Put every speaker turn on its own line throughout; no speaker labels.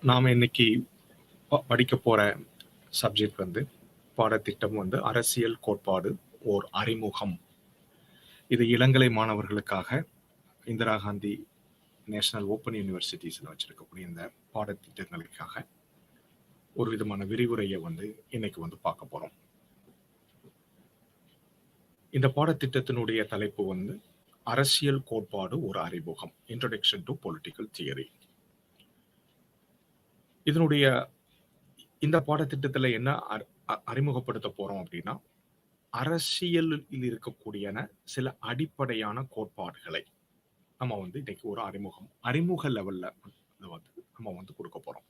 நாம் இன்னைக்கு படிக்க போற சப்ஜெக்ட் வந்து பாடத்திட்டம் வந்து அரசியல் கோட்பாடு ஓர் அறிமுகம். இது இளங்கலை மாணவர்களுக்காக இந்திரா காந்தி நேஷனல் ஓப்பன் யூனிவர்சிட்டிஸ்ல வச்சிருக்கக்கூடிய இந்த பாடத்திட்டங்களுக்காக ஒரு விதமான விரிவுரையை வந்து இன்னைக்கு வந்து பார்க்க போறோம். இந்த பாடத்திட்டத்தினுடைய தலைப்பு வந்து அரசியல் கோட்பாடு ஒரு அறிமுகம், இன்ட்ரோடக்ஷன் டு பொலிட்டிக்கல் தியரி. இதனுடைய இந்த பாடத்திட்டத்துல என்ன அறிமுகப்படுத்த போறோம் அப்படின்னா, அரசியலில் இருக்கக்கூடிய சில அடிப்படையான கோட்பாடுகளை நம்ம வந்து இன்னைக்கு ஒரு அறிமுக லெவல்ல வந்து நம்ம வந்து கொடுக்க போறோம்.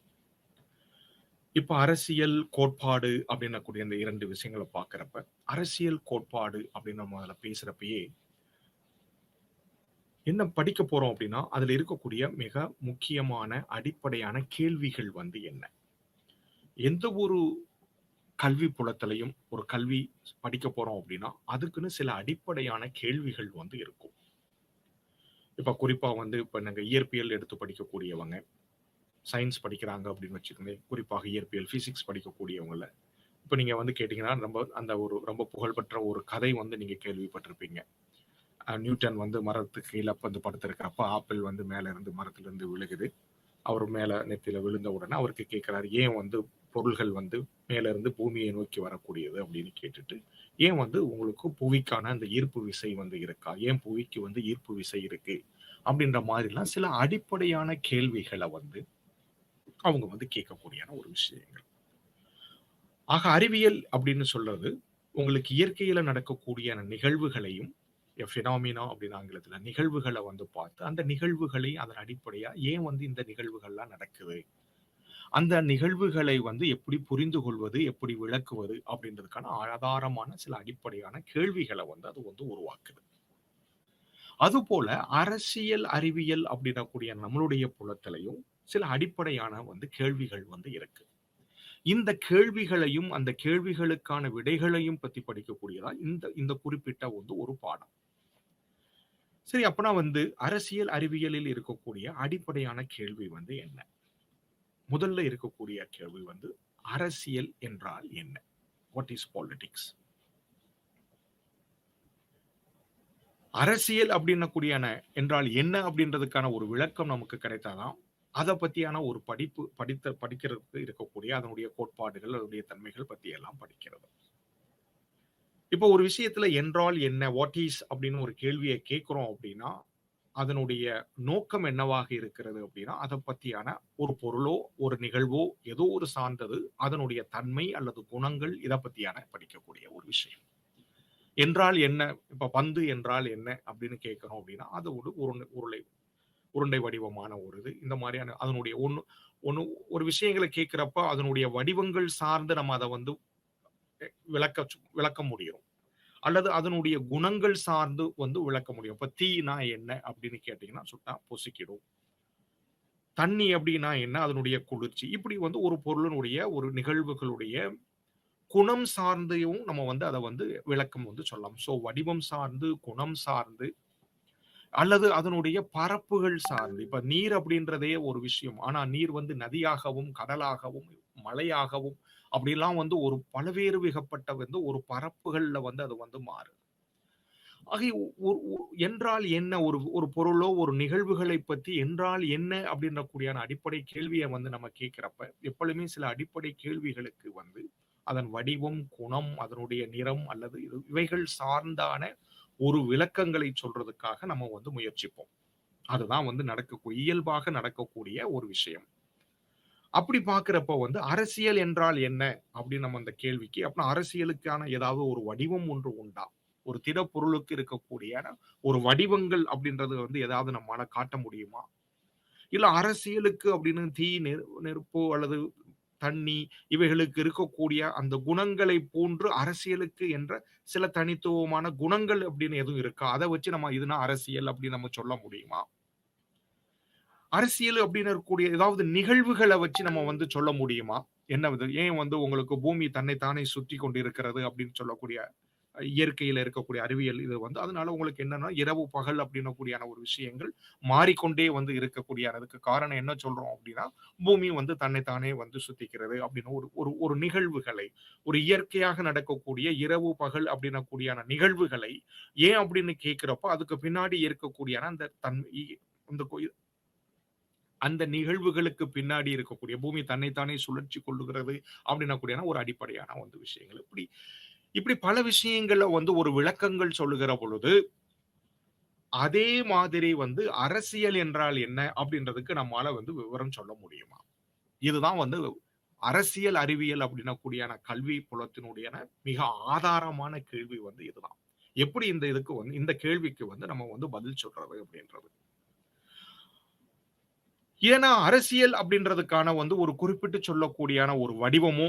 இப்ப அரசியல் கோட்பாடு அப்படின்னக்கூடிய இந்த இரண்டு விஷயங்களை பார்க்கிறப்ப, அரசியல் கோட்பாடு அப்படின்னு நம்ம அதில் பேசுறப்பயே என்ன படிக்க போறோம் அப்படின்னா, அதுல இருக்கக்கூடிய மிக முக்கியமான அடிப்படையான கேள்விகள் வந்து என்ன? எந்த ஒரு கல்வி புலத்திலையும் ஒரு கல்வி படிக்க போறோம் அப்படின்னா, அதுக்குன்னு சில அடிப்படையான கேள்விகள் வந்து இருக்கும். இப்ப குறிப்பா வந்து இப்ப நாங்க இயற்பியல் எடுத்து படிக்கக்கூடியவங்க, சயின்ஸ் படிக்கிறாங்க அப்படின்னு வச்சுக்கோங்க. குறிப்பாக இயற்பியல், பிசிக்ஸ் படிக்கக்கூடியவங்கள இப்ப நீங்க வந்து கேட்டீங்கன்னா, அந்த ஒரு ரொம்ப புகழ்பெற்ற ஒரு கதை வந்து நீங்க கேள்விப்பட்டிருப்பீங்க. நியூட்டன் வந்து மரத்துக்கு கீழே வந்து படுத்திருக்கிறப்ப ஆப்பிள் வந்து மேல இருந்து மரத்துல இருந்து விழுகுது. அவர் மேல நெத்தியில விழுந்த உடனே அவருக்கு கேட்கிறாரு, ஏன் வந்து பொருள்கள் வந்து மேல இருந்து பூமியை நோக்கி வரக்கூடியது அப்படின்னு கேட்டுட்டு, ஏன் வந்து உங்களுக்கு புவிக்கான அந்த ஈர்ப்பு விசை வந்து இருக்கா, ஏன் புவிக்கு வந்து ஈர்ப்பு விசை இருக்கு அப்படின்ற மாதிரிலாம் சில அடிப்படையான கேள்விகளை வந்து அவங்க வந்து கேட்கக்கூடிய ஒரு விஷயங்கள். ஆக அறிவியல் அப்படின்னு சொல்றது உங்களுக்கு இயற்கையில நடக்கக்கூடிய நிகழ்வுகளையும் ஃபினாமினா அப்படின்னு ஆங்கிலத்துல நிகழ்வுகளை வந்து பார்த்து அந்த நிகழ்வுகளை அதன் அடிப்படையா ஏன் வந்து இந்த நிகழ்வுகள்லாம் நடக்குது, அந்த நிகழ்வுகளை வந்து எப்படி புரிந்து கொள்வது, எப்படி விளக்குவது அப்படின்றதுக்கான ஆதாரமான சில அடிப்படையான கேள்விகளை வந்து அது வந்து உருவாக்குது. அதுபோல அரசியல் அறிவியல் அப்படின்னக்கூடிய நம்மளுடைய புலத்திலையும் சில அடிப்படையான வந்து கேள்விகள் வந்து இருக்கு. இந்த கேள்விகளையும் அந்த கேள்விகளுக்கான விடைகளையும் பத்தி படிக்கக்கூடியதா இந்த இந்த குறிப்பிட்ட வந்து ஒரு பாடம். சரி, அப்பனா வந்து அரசியல் அறிவியலில் இருக்கக்கூடிய அடிப்படையான கேள்வி வந்து என்ன? முதல்ல இருக்கக்கூடிய கேள்வி வந்து அரசியல் என்றால் என்ன? What is politics? அரசியல் அப்படின்னக்கூடிய என்றால் என்ன அப்படின்றதுக்கான ஒரு விளக்கம் நமக்கு கிடைத்தாதான் அதை பத்தியான ஒரு படிக்கிறதுக்கு இருக்கக்கூடிய அதனுடைய கோட்பாடுகள், அதனுடைய தன்மைகள் பத்தி எல்லாம் படிக்கிறது. இப்போ ஒரு விஷயத்துல என்றால் என்ன, வாட் இஸ் அப்படின்னு ஒரு கேள்வியை கேட்கிறோம் அப்படின்னா, அதனுடைய நோக்கம் என்னவாக இருக்கிறது அப்படின்னா, அதை பத்தியான ஒரு பொருளோ ஒரு நிகழ்வோ ஏதோ ஒரு சார்ந்தது, அதனுடைய தன்மை அல்லது குணங்கள், இதை பத்தியான படிக்கக்கூடிய ஒரு விஷயம். என்றால் என்ன, இப்ப பந்து என்றால் என்ன அப்படின்னு கேட்கிறோம் அப்படின்னா, அது ஒரு உருண்டை வடிவமான ஒரு இது, இந்த மாதிரியான அதனுடைய ஒரு விஷயங்களை கேட்கிறப்ப அதனுடைய வடிவங்கள் சார்ந்து நம்ம அதை வந்து விளக்க முடியும், அல்லது அதனுடைய குணங்கள் சார்ந்து வந்து விளக்க முடியும். இப்ப தீனா என்ன அப்படின்னு கேட்டீங்கன்னா, சுட்டா பொசுக்கிடும். தண்ணி அப்படின்னா என்ன, அதனுடைய குளிர்ச்சி. இப்படி வந்து ஒரு பொருளினுடைய ஒரு நிகழ்வுகளுடைய குணம் சார்ந்தையும் நம்ம வந்து அதை வந்து விளக்கம் வந்து சொல்லலாம். சோ வடிவம் சார்ந்து, குணம் சார்ந்து, அல்லது அதனுடைய பரப்புகள் சார்ந்து. இப்ப நீர் அப்படின்றதே ஒரு விஷயம். ஆனா நீர் வந்து நதியாகவும், கடலாகவும், மலையாகவும் அப்படிலாம் வந்து ஒரு பல்வேறு விகப்பட்ட வந்து ஒரு பரப்புகள்ல வந்து அது வந்து மாறும். ஆக என்றால் என்ன, ஒரு பொருளோ ஒரு நிகழ்வுகளை பத்தி என்றால் என்ன அப்படின்ற கூடியான அடிப்படை கேள்வியை வந்து நம்ம கேட்கிறப்ப எப்பொழுதுமே சில அடிப்படை கேள்விகளுக்கு வந்து அதன் வடிவம், குணம், அதனுடைய நிறம் அல்லது இவைகள் சார்ந்தான ஒரு விளக்கங்களை சொல்றதுக்காக நம்ம வந்து முயற்சிப்போம். அதுதான் வந்து இயல்பாக நடக்கக்கூடிய ஒரு விஷயம். அப்படி பார்க்கிறப்ப வந்து அரசியல் என்றால் என்ன அப்படின்னு நம்ம அந்த கேள்விக்கு, அப்ப அரசியலுக்கான ஏதாவது ஒரு வடிவம் ஒன்று உண்டா, ஒரு திடப்பொருளுக்கு இருக்கக்கூடிய ஒரு வடிவங்கள் அப்படின்றது வந்து ஏதாவது நம்மளால காட்ட முடியுமா? இல்ல அரசியலுக்கு அப்படின்னு தீ, நெருப்பு அல்லது தண்ணி இவைகளுக்கு இருக்கக்கூடிய அந்த குணங்களை போன்று அரசியலுக்கு என்ற சில தனித்துவமான குணங்கள் அப்படின்னு எதுவும் இருக்கா? அதை வச்சு நம்ம இதுனா அரசியல் அப்படின்னு நம்ம சொல்ல முடியுமா? அரசியல் அப்படின்னு இருக்கக்கூடிய ஏதாவது நிகழ்வுகளை வச்சு நம்ம வந்து சொல்ல முடியுமா? என்ன ஏன் வந்து உங்களுக்கு பூமி தன்னைத்தானே சுற்றி கொண்டிருக்கிறது அப்படின்னு சொல்லக்கூடிய இயற்கையில இருக்கக்கூடிய அறிவியல் இது வந்து அதனால உங்களுக்கு என்னன்னா இரவு பகல் அப்படின்னக்கூடியான ஒரு விஷயங்கள் மாறிக்கொண்டே வந்து இருக்கக்கூடியதுக்கு காரணம் என்ன சொல்றோம் அப்படின்னா பூமி வந்து தன்னைத்தானே வந்து சுத்திக்கிறது அப்படின்னு ஒரு ஒரு ஒரு நிகழ்வுகளை ஒரு இயற்கையாக நடக்கக்கூடிய இரவு பகல் அப்படின்னக்கூடியான நிகழ்வுகளை ஏன் அப்படின்னு கேட்கிறப்போ அதுக்கு பின்னாடி இருக்கக்கூடிய அந்த தன்மை அந்த அந்த நிகழ்வுகளுக்கு பின்னாடி இருக்கக்கூடிய பூமி தன்னைத்தானே சுழற்சி கொள்ளுகிறது அப்படின்னக்கூடியான ஒரு அடிப்படையான வந்து விஷயங்கள் இப்படி இப்படி பல விஷயங்கள்ல வந்து ஒரு விளக்கங்கள் சொல்லுகிற பொழுது அதே மாதிரி வந்து அரசியல் என்றால் என்ன அப்படின்றதுக்கு நம்மால வந்து விவரம் சொல்ல முடியுமா? இதுதான் வந்து அரசியல் அறிவியல் அப்படின்னக்கூடியான கல்வி புலத்தினுடைய மிக ஆதாரமான கேள்வி வந்து இதுதான். எப்படி இந்த இதுக்கு வந்து இந்த கேள்விக்கு வந்து நம்ம வந்து பதில் சொல்றது அப்படின்றது. ஏன்னா அரசியல் அப்படின்றதுக்கான வந்து ஒரு குறிப்பிட்டு சொல்லக்கூடியான ஒரு வடிவமோ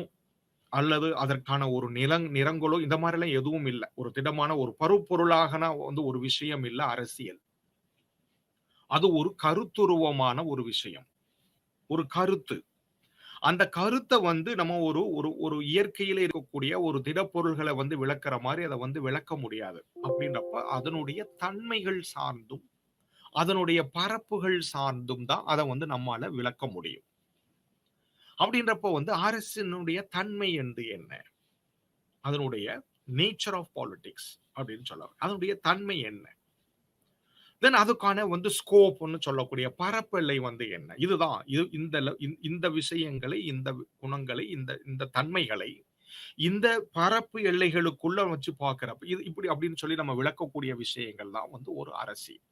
அல்லது அதற்கான ஒரு நிறங்களோ இந்த மாதிரிலாம் எதுவும் இல்ல. ஒரு திடமான ஒரு பருப்பொருளாகன வந்து ஒரு விஷயம் இல்ல அரசியல். அது ஒரு கருத்துருவமான ஒரு விஷயம். ஒரு கருத்து. அந்த கருத்த வந்து நம்ம ஒரு ஒரு ஒரு இயற்கையில இருக்கக்கூடிய ஒரு திடப்பொருள்கள வந்து விளக்குற மாரி அத வந்து விளக்க முடியாது. அப்படின்றப்ப அதனுடைய தன்மைகள் சார்ந்தும், அதனுடைய பரப்புகள் சார்ந்தும் தான் அத வந்து நம்மால விளக்க முடியும். அப்படின்றப்போ வந்து அரசினுடைய தன்மை வந்து என்ன? அதனுடைய நேச்சர் ஆஃப் பாலிடிக்ஸ் அப்படின்னு சொல்லலாம். அதனுடைய தன்மை என்ன? தென் அதுக்கான வந்து ஸ்கோப்ன்னு சொல்லக்கூடிய பரப்பெல்லை வந்து என்ன? இதுதான் இது இந்த விஷயங்களை, இந்த குணங்களை, இந்த இந்த தன்மைகளை இந்த பரப்பு எல்லைகளுக்குள்ள வச்சு பார்க்கிறப்ப, இது இப்படி அப்படின்னு சொல்லி நம்ம விளக்கக்கூடிய விஷயங்கள் தான் வந்து ஒரு அரசியல்.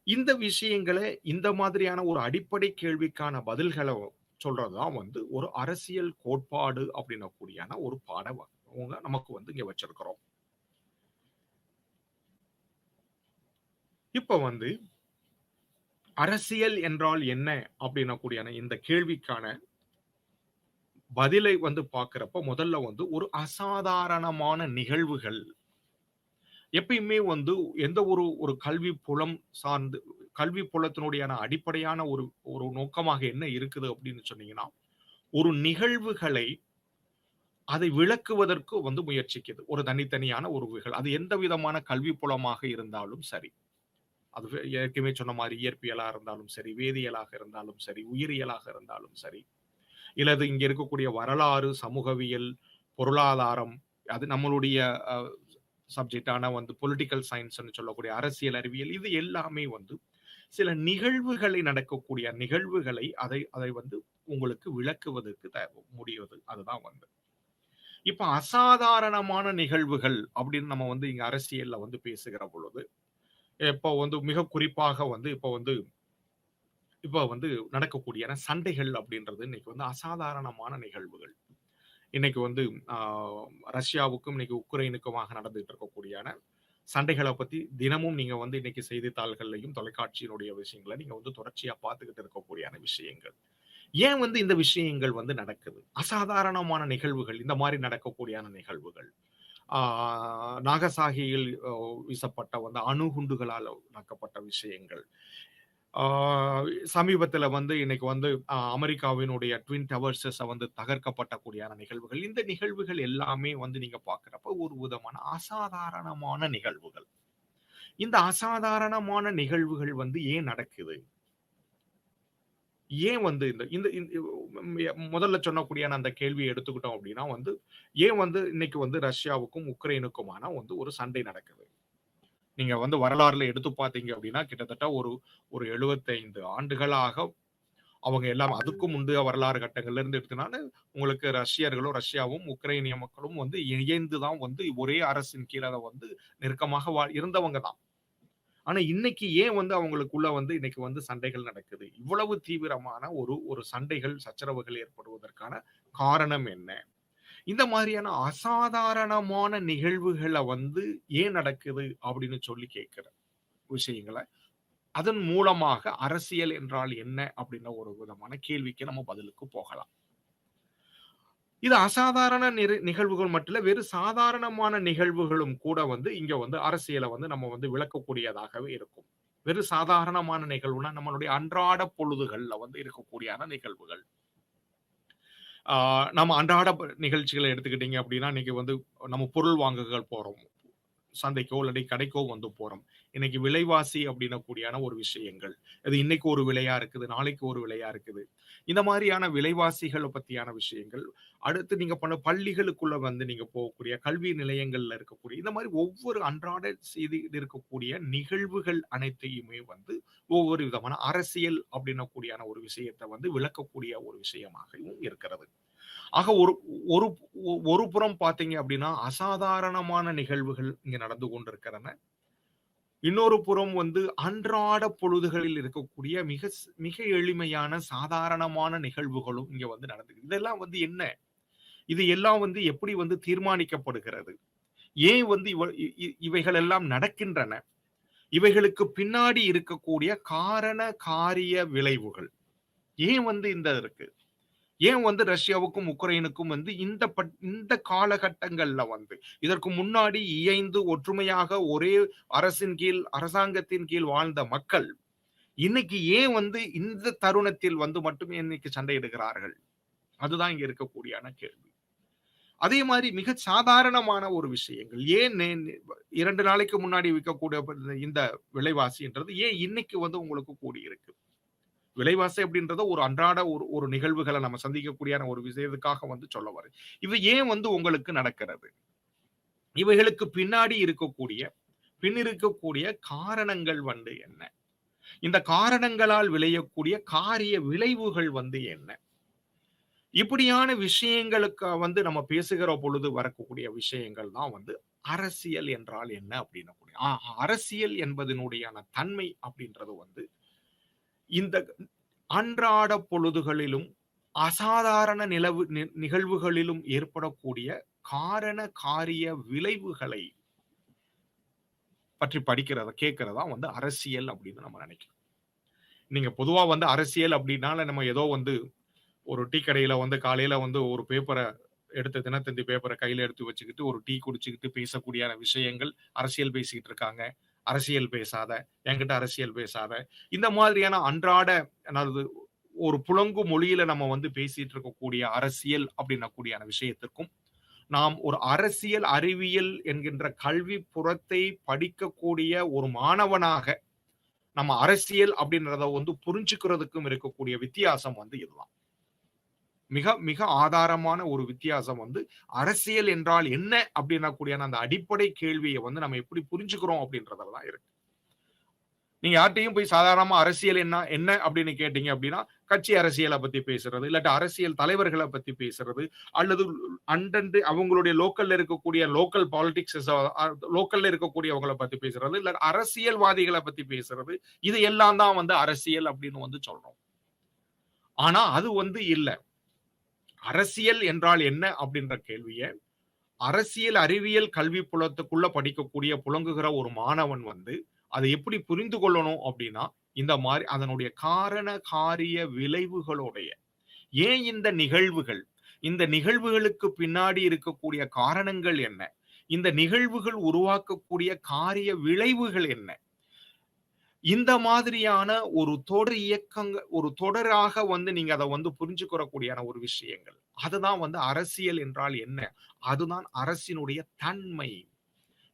இந்த விஷயங்கள இந்த மாதிரியான ஒரு அடிப்படை கேள்விக்கான பதில்கள சொல்றது தான் வந்து ஒரு அரசியல் கோட்பாடு அப்படின்னக்கூடியான ஒரு நமக்கு வந்து இங்க வச்சிருக்கிறோம். இப்ப வந்து அரசியல் என்றால் என்ன அப்படின்னக்கூடியான இந்த கேள்விக்கான பதிலை வந்து பார்க்கிறப்ப முதல்ல வந்து ஒரு அசாதாரணமான நிகழ்வுகள் எப்பயுமே வந்து எந்த ஒரு ஒரு கல்வி புலம் சார்ந்து கல்வி புலத்தினுடைய அடிப்படையான ஒரு ஒரு நோக்கமாக என்ன இருக்குது அப்படின்னு சொன்னீங்கன்னா ஒரு நிகழ்வுகளை அதை விளக்குவதற்கு வந்து முயற்சிக்குது ஒரு தனித்தனியான உறவுகள் அது எந்த விதமான கல்வி புலமாக இருந்தாலும் சரி அது ஏற்கனவே சொன்ன மாதிரி இயற்பியலா இருந்தாலும் சரி வேதியியலாக இருந்தாலும் சரி உயிரியலாக இருந்தாலும் சரி இல்லது இங்க இருக்கக்கூடிய வரலாறு சமூகவியல் பொருளாதாரம் அது நம்மளுடைய சப்ஜெக்டான வந்து பொலிட்டிக்கல் சயின்ஸ் சொல்லக்கூடிய அரசியல் அறிவியல் இது எல்லாமே வந்து சில நிகழ்வுகளை நடக்கக்கூடிய நிகழ்வுகளை அதை அதை வந்து உங்களுக்கு விளக்குவதற்கு முடியுது அதுதான் வந்து இப்ப அசாதாரணமான நிகழ்வுகள் அப்படின்னு நம்ம வந்து இங்க அரசியல்ல வந்து பேசுகிற பொழுது இப்போ வந்து மிக குறிப்பாக வந்து இப்போ வந்து நடக்கக்கூடிய சண்டைகள் அப்படின்றது இன்னைக்கு வந்து அசாதாரணமான நிகழ்வுகள் இன்னைக்கு வந்து ரஷ்யாவுக்கும் இன்னைக்கு உக்ரைனுக்குமாக நடந்துட்டு இருக்கக்கூடியான சண்டைகளை பத்தி தினமும் நீங்க வந்து இன்னைக்கு செய்தித்தாள்கள்லையும் தொலைக்காட்சியினுடைய விஷயங்களை நீங்க வந்து தொடர்ச்சியா பார்த்துக்கிட்டு இருக்கக்கூடிய விஷயங்கள் ஏன் வந்து இந்த விஷயங்கள் வந்து நடக்குது அசாதாரணமான நிகழ்வுகள் இந்த மாதிரி நடக்கக்கூடிய நிகழ்வுகள் நாகசாகியில் வீசப்பட்ட வந்து அணுகுண்டுகளால் நடக்கப்பட்ட விஷயங்கள் சமீபத்துல வந்து இன்னைக்கு வந்து அமெரிக்காவினுடைய ட்வின் டவர்ஸஸ் வந்து தகர்க்கப்பட்ட நிகழ்வுகள் இந்த நிகழ்வுகள் எல்லாமே வந்து நீங்க பாக்குறப்ப ஒரு விதமான அசாதாரணமான நிகழ்வுகள் இந்த அசாதாரணமான நிகழ்வுகள் வந்து ஏன் நடக்குது ஏன் வந்து இந்த இந்த முதல்ல சொன்னக்கூடிய அந்த கேள்வியை எடுத்துக்கிட்டோம் அப்படின்னா வந்து ஏன் வந்து இன்னைக்கு வந்து ரஷ்யாவுக்கும் உக்ரைனுக்குமான வந்து ஒரு சண்டை நடக்குது நீங்க வந்து வரலாறுல எடுத்து பார்த்தீங்க அப்படின்னா கிட்டத்தட்ட ஒரு ஒரு 75 ஆண்டுகளாக அவங்க எல்லாம் அதுக்கும் முந்தைய வரலாறு கட்டங்கள்ல இருந்து எடுத்தனால உங்களுக்கு ரஷ்யர்களும் ரஷ்யாவும் உக்ரைனிய மக்களும் வந்து இணைந்துதான் வந்து ஒரே அரசின் கீழே வந்து நெருக்கமாக இருந்தவங்க தான் ஆனா இன்னைக்கு ஏன் வந்து அவங்களுக்குள்ள வந்து இன்னைக்கு வந்து சண்டைகள் நடக்குது இவ்வளவு தீவிரமான ஒரு ஒரு சண்டைகள் சச்சரவுகள் ஏற்படுவதற்கான காரணம் என்ன இந்த மாதிரியான அசாதாரணமான நிகழ்வுகளை வந்து ஏன் நடக்குது அப்படின்னு சொல்லி கேட்கிற விஷயங்களை அதன் மூலமாக அரசியல் என்றால் என்ன அப்படின்ற ஒரு விதமான கேள்விக்கு நம்ம பதிலுக்கு போகலாம் இது அசாதாரண நிகழ்வுகள் மட்டும் இல்ல வேறு சாதாரணமான நிகழ்வுகளும் கூட வந்து இங்க வந்து அரசியலை வந்து நம்ம வந்து விளக்கக்கூடியதாகவே இருக்கும் வெறும் சாதாரணமான நிகழ்வுனா நம்மளுடைய அன்றாட பொழுதுகள்ல வந்து இருக்கக்கூடிய நிகழ்வுகள் ஆ நம்ம அன்றாட நிகழ்ச்சிகள எடுத்துக்கிட்டீங்க அப்படின்னா, இன்னைக்கு வந்து நம்ம பொருள் வாங்குகள் போறோம். சந்தைக்கோ இல்லாட்டி கடைக்கோ வந்து போறோம். இன்னைக்கு விலைவாசி அப்படின்னக்கூடியான ஒரு விஷயங்கள். அது இன்னைக்கு ஒரு விலையா இருக்குது, நாளைக்கு ஒரு விலையா இருக்குது. இந்த மாரியான விலைவாசிகள பத்தியான விஷயங்கள். அடுத்து நீங்க பண்ண பள்ளிகளுக்குள்ள வந்து நீங்க போகக்கூடிய கல்வி நிலையங்கள்ல இருக்கக்கூடிய இந்த மாரி ஒவ்வொரு அன்றாட செய்தியில் இருக்கக்கூடிய நிகழ்வுகள் அனைத்தையுமே வந்து ஒவ்வொரு விதமான அரசியல் அப்படின்னக்கூடியான ஒரு விஷயத்த வந்து விளக்கக்கூடிய ஒரு விஷயமாகவும் இருக்கிறது. ஆக ஒரு ஒரு ஒரு புறம் பார்த்தீங்க அப்படின்னா, அசாதாரணமான நிகழ்வுகள் இங்க நடந்து கொண்டிருக்கிறன. இன்னொரு புறம் வந்து அன்றாட பொழுதுகளில் இருக்கக்கூடிய மிக எளிமையான சாதாரணமான நிகழ்வுகளும் இங்க வந்து நடக்குது. இதெல்லாம் வந்து என்ன? இது எல்லாம் வந்து எப்படி வந்து தீர்மானிக்கப்படுகிறது? ஏன் வந்து இவைகள் எல்லாம் நடக்கின்றன? இவைகளுக்கு பின்னாடி இருக்கக்கூடிய காரண, காரிய விளைவுகள். ஏன் வந்து இந்த இருக்கு? ஏன் வந்து ரஷ்யாவுக்கும், உக்ரைனுக்கும் வந்து இந்த காலகட்டங்கள்ல வந்து, இதற்கு முன்னாடி இயைந்து ஒற்றுமையாக ஒரே அரசாங்கத்தின் கீழ் வாழ்ந்த மக்கள், இன்னைக்கு ஏன் வந்து இந்த தருணத்தில் வந்து மட்டுமே இன்னைக்கு சண்டையிடுகிறார்கள்? அதுதான் இங்க இருக்கக்கூடியான கேள்வி. அதே மாரி மிக சாதாரணமான ஒரு விஷயங்கள். ஏன் 2 நாளைக்கு முன்னாடி விக்கக்கூடிய இந்த விலைவாசின்றது ஏன் இன்னைக்கு வந்து உங்களுக்கு கூடியிருக்கு? விலைவாசி அப்படின்றத ஒரு அன்றாட ஒரு ஒரு நிகழ்வுகள நம்ம சந்திக்கக்கூடியான ஒரு விஷயத்துக்காக வந்து சொல்ல வரேன். இது ஏன் வந்து உங்களுக்கு நடக்கிறது? இவைகளுக்கு பின் இருக்கக்கூடிய காரணங்கள் வந்து என்ன? இந்த காரணங்களால் விளையக்கூடிய காரிய விளைவுகள் வந்து என்ன? இப்படியான விஷயங்களுக்கு வந்து நம்ம பேசுகிற பொழுது வரக்கூடிய விஷயங்கள் தான் வந்து அரசியல் என்றால் என்ன அப்படின்னு. அரசியல் என்பதனுடையான தன்மை அப்படின்றது வந்து இந்த அன்றாட பொழுதுகளிலும், அசாதாரண நிகழ்வுகளிலும் ஏற்படக்கூடிய காரண, காரிய விளைவுகளை பற்றி கேட்கிறதா வந்து அரசியல் அப்படின்னு நம்ம நினைக்கிறோம். நீங்க பொதுவா வந்து அரசியல் அப்படின்னால நம்ம ஏதோ வந்து ஒரு டீ கடையில வந்து காலையில வந்து ஒரு எடுத்து தினத்தந்தி பேப்பர கையில எடுத்து வச்சுக்கிட்டு, ஒரு டீ குடிச்சுக்கிட்டு பேசக்கூடியான விஷயங்கள், அரசியல் பேசிட்டு இருக்காங்க. அரசியல் பேசாத, என்கிட்ட அரசியல் பேசாத. இந்த மாதிரியான அன்றாட அதாவது ஒரு புலங்கு மொழியில நம்ம வந்து பேசிட்டு இருக்கக்கூடிய அரசியல் அப்படின்னக்கூடியான விஷயத்திற்கும், நாம் ஒரு அரசியல் அறிவியல் என்கின்ற கல்வி புறத்தை படிக்கக்கூடிய ஒரு மாணவனாக, நம்ம அரசியல் அப்படின்றத வந்து புரிஞ்சுக்கிறதுக்கும் இருக்கக்கூடிய வித்தியாசம் வந்து இதுதான். மிக மிக ஆதாரமான ஒரு வித்தியாசம் வந்து அரசியல் என்றால் என்ன அப்படின்னக்கூடியான அந்த அடிப்படை கேள்வியை வந்து நம்ம எப்படி புரிஞ்சுக்கிறோம் அப்படின்றதுல தான் இருக்கு. நீங்க யார்ட்டயும் போய் சாதாரணமா அரசியல் என்ன என்ன அப்படின்னு கேட்டீங்க அப்படின்னா, கட்சி அரசியல பத்தி பேசுறது, இல்லாட்டி அரசியல் தலைவர்கள பத்தி பேசுறது, அல்லது அண்டன்று அவங்களுடைய லோக்கல்ல இருக்கக்கூடிய லோக்கல் பாலிடிக்ஸ் லோக்கல்ல இருக்கக்கூடியவங்கள பத்தி பேசுறது, இல்ல அரசியல்வாதிகள பத்தி பேசுறது, இது எல்லாம் தான் வந்து அரசியல் அப்படின்னு வந்து சொல்றோம். ஆனா அது வந்து இல்ல. அரசியல் என்றால் என்ன அப்படின்ற கேள்விய, அரசியல் அறிவியல் கல்வி புலத்துக்குள்ள படிக்கக்கூடிய புலங்குகிற ஒரு மாணவன் வந்து, அதை எப்படி புரிந்து கொள்ளணும் அப்படின்னா, இந்த மாரி அதனுடைய காரண, காரிய விளைவுகளோடைய ஏன் இந்த நிகழ்வுகளுக்கு பின்னாடி இருக்கக்கூடிய காரணங்கள் என்ன? இந்த நிகழ்வுகள் உருவாக்கக்கூடிய காரிய விளைவுகள் என்ன? இந்த மாதிரியான ஒரு தொடராக வந்து நீங்க அத வந்து புரிஞ்சுக்கிறக்கூடியான ஒரு விஷயங்கள். அதுதான் வந்து அரசியல் என்றால் என்ன? அதுதான் அரசினுடைய தன்மை.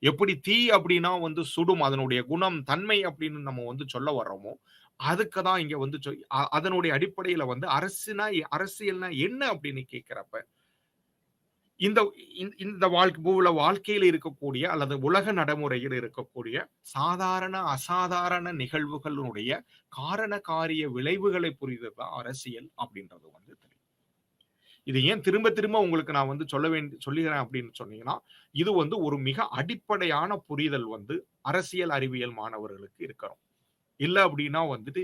எப்படி தீ அப்படின்னா வந்து சுடும். அதனுடைய குணம், தன்மை அப்படின்னு நம்ம வந்து சொல்ல வர்றோமோ, அதுக்கு தான் இங்க வந்து அதனுடைய அடிப்படையில வந்து அரசியல்னா என்ன அப்படின்னு கேட்கிறப்ப, இந்த இந்த வாழ்க்கையில இருக்கக்கூடிய அல்லது உலக நடைமுறையில் இருக்கக்கூடிய சாதாரண, அசாதாரண நிகழ்வுகளுடைய காரண, காரிய விளைவுகளை புரிதல் தான் அரசியல் அப்படின்றது வந்து தெரியும். இது ஏன் திரும்ப திரும்ப உங்களுக்கு நான் வந்து சொல்லுகிறேன் அப்படின்னு சொன்னீங்கன்னா, இது வந்து ஒரு மிக அடிப்படையான புரிதல் வந்து அரசியல் அறிவியல் மாணவர்களுக்கு இருக்கணும். இல்ல அப்படின்னா வந்துட்டு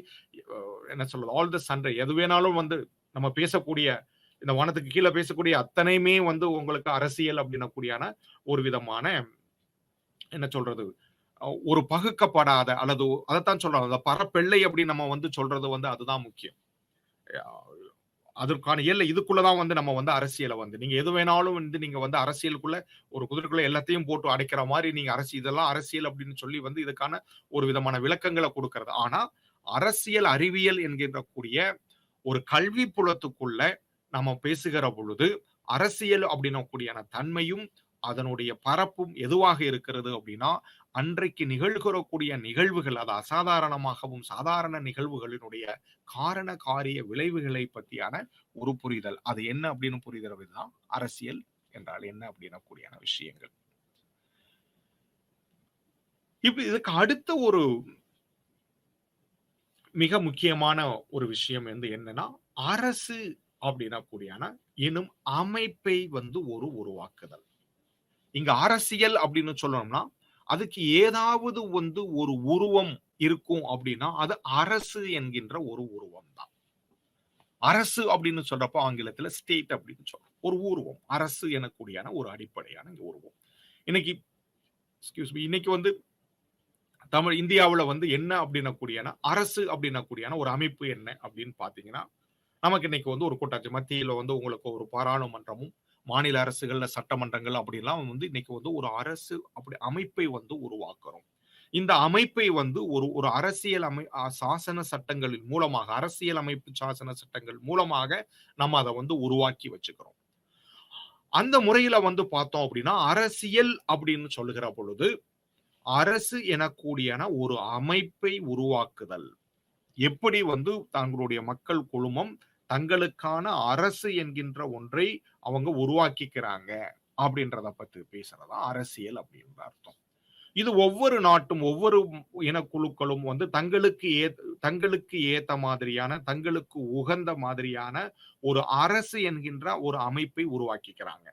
என்ன சொல்றது? ஆல் தி சண்டை எது வேணாலும் வந்து நம்ம பேசக்கூடிய இந்த வானத்துக்கு கீழ பேசக்கூடிய அத்தனையுமே வந்து உங்களுக்கு அரசியல் அப்படின்னக்கூடியான ஒரு விதமான என்ன சொல்றது? ஒரு பகுக்கப்படாத அல்லது அதத்தான் சொல்றோம். அந்த பரப்பெல்லை அப்படின்னு நம்ம வந்து சொல்றது வந்து அதுதான் முக்கியம். அ அதற்கான எல்லை இதுக்குள்ள தான் வந்து நம்ம வந்து அரசியல வந்து நீங்க எது வேணாலும் வந்து நீங்க வந்து அரசியலுக்குள்ள ஒரு குதிரைக்குள்ள எல்லாத்தையும் போட்டு அடைக்கிற மாரி நீங்க இதெல்லாம் அரசியல் அப்படின்னு சொல்லி வந்து இதுக்கான ஒரு விதமான விளக்கங்கள குடுக்கிறது. ஆனா, அரசியல் அறிவியல் என்கின்ற கூடிய ஒரு கல்வி புலத்துக்குள்ள நம்ம பேசுகிற பொழுது அரசியல் அப்படின்னக்கூடியான தன்மையும் அதனுடைய பரப்பும் எதுவாக இருக்கிறது அப்படின்னா, அன்றைக்கு நிகழ்கிறக்கூடிய நிகழ்வுகள் அது அசாதாரணமாகவும் சாதாரண நிகழ்வுகளினுடைய காரண காரிய விளைவுகளை பற்றியான ஒரு புரிதல். அது என்ன அப்படின்னு புரிகிறது தான் அரசியல் என்றால் என்ன அப்படின்னக்கூடியான விஷயங்கள். இப்ப இதுக்கு அடுத்த ஒரு மிக முக்கியமான ஒரு விஷயம் வந்து என்னன்னா, அரசு அப்படின்னா கூடியான எனும் அமைப்பை வந்து ஒரு உருவாக்குதல். இங்க அரசியல் அப்படின்னு சொல்லணும்னா, அதுக்கு ஏதாவது வந்து ஒரு உருவம் இருக்கும் அப்படின்னா, அது அரசு என்கின்ற ஒரு உருவம் தான். அரசு அப்படின்னு சொல்றப்போ ஆங்கிலத்துல ஸ்டேட் அப்படின்னு சொல்றோம். ஒரு உருவம். அரசு எனக்கூடியான ஒரு அடிப்படையான உருவம். இன்னைக்கு இன்னைக்கு வந்து இந்தியாவுல வந்து என்ன அப்படின்னக்கூடியான அரசு அப்படின்னக்கூடியான ஒரு அமைப்பு என்ன அப்படின்னு பார்த்தீங்கன்னா, நமக்கு இன்னைக்கு வந்து ஒரு கூட்டாட்சி மத்தியில வந்து உங்களுக்கு ஒரு பாராளுமன்றமும், மாநில அரசுகள்ல சட்டமன்றங்கள் அப்படிலாம் வந்து இன்னைக்கு வந்து ஒரு அரசு அப்படி அமைப்பை வந்து உருவாக்குறோம். இந்த அமைப்பை வந்து ஒரு ஒரு அரசியல் சாசன சட்டங்களின் மூலமாக அரசியல் அமைப்பு சாசன சட்டங்கள் மூலமாக நம்ம அத வந்து உருவாக்கி வச்சுக்கிறோம். அந்த முறையில வந்து பார்த்தோம் அப்படின்னா, அரசியல் அப்படின்னு சொல்லுகிற பொழுது, அரசு எனக்கூடியன ஒரு அமைப்பை உருவாக்குதல். எப்படி வந்து தங்களுடைய மக்கள் குழுமம் தங்களுக்கான அரசு என்கின்ற ஒன்றை அவங்க உருவாக்கிக்கிறாங்க அப்படின்றத பத்தி பேசுறதா அரசியல் அப்படின்ற அர்த்தம். இது ஒவ்வொரு நாட்டும் ஒவ்வொரு இனக்குழுக்களும் வந்து தங்களுக்கு ஏத்த மாதிரியான தங்களுக்கு உகந்த மாதிரியான ஒரு அரசு என்கின்ற ஒரு அமைப்பை உருவாக்கிக்கிறாங்க.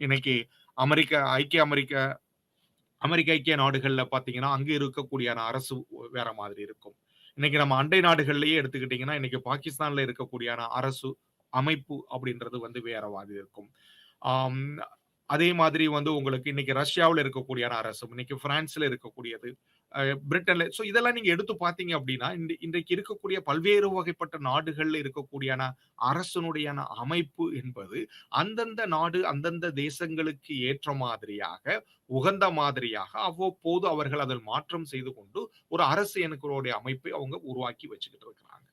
இன்னைக்கு அமெரிக்க ஐக்கிய அமெரிக்க அமெரிக்க ஐக்கிய நாடுகள்ல பாத்தீங்கன்னா அங்க இருக்கக்கூடிய அரசு வேற மாதிரி இருக்கும். இன்னைக்கு நம்ம அண்டை நாடுகள்லயே எடுத்துக்கிட்டீங்கன்னா இன்னைக்கு பாகிஸ்தான்ல இருக்கக்கூடிய அரசு அமைப்பு அப்படின்றது வந்து வேற மாதிரி இருக்கும். ஆம், அதே மாதிரி வந்து உங்களுக்கு இன்னைக்கு ரஷ்யாவுல இருக்கக்கூடிய அரசு, இன்னைக்கு பிரான்ஸ்ல இருக்கக்கூடியது, பிரிட்டன்ல இதெல்லாம் நீங்க எடுத்து பார்த்தீங்க அப்படின்னா, இன்றைக்கு இருக்கக்கூடிய பல்வேறு வகைப்பட்ட நாடுகள்ல இருக்கக்கூடிய அரசனுடைய அமைப்பு என்பது அந்தந்த நாடு, அந்தந்த தேசங்களுக்கு ஏற்ற மாதிரியாக, உகந்த மாதிரியாக அவ்வப்போது அவர்கள் அதில் மாற்றம் செய்து கொண்டு ஒரு அரசு என்கிறோடைய அமைப்பை அவங்க உருவாக்கி வச்சுக்கிட்டு இருக்கிறாங்க.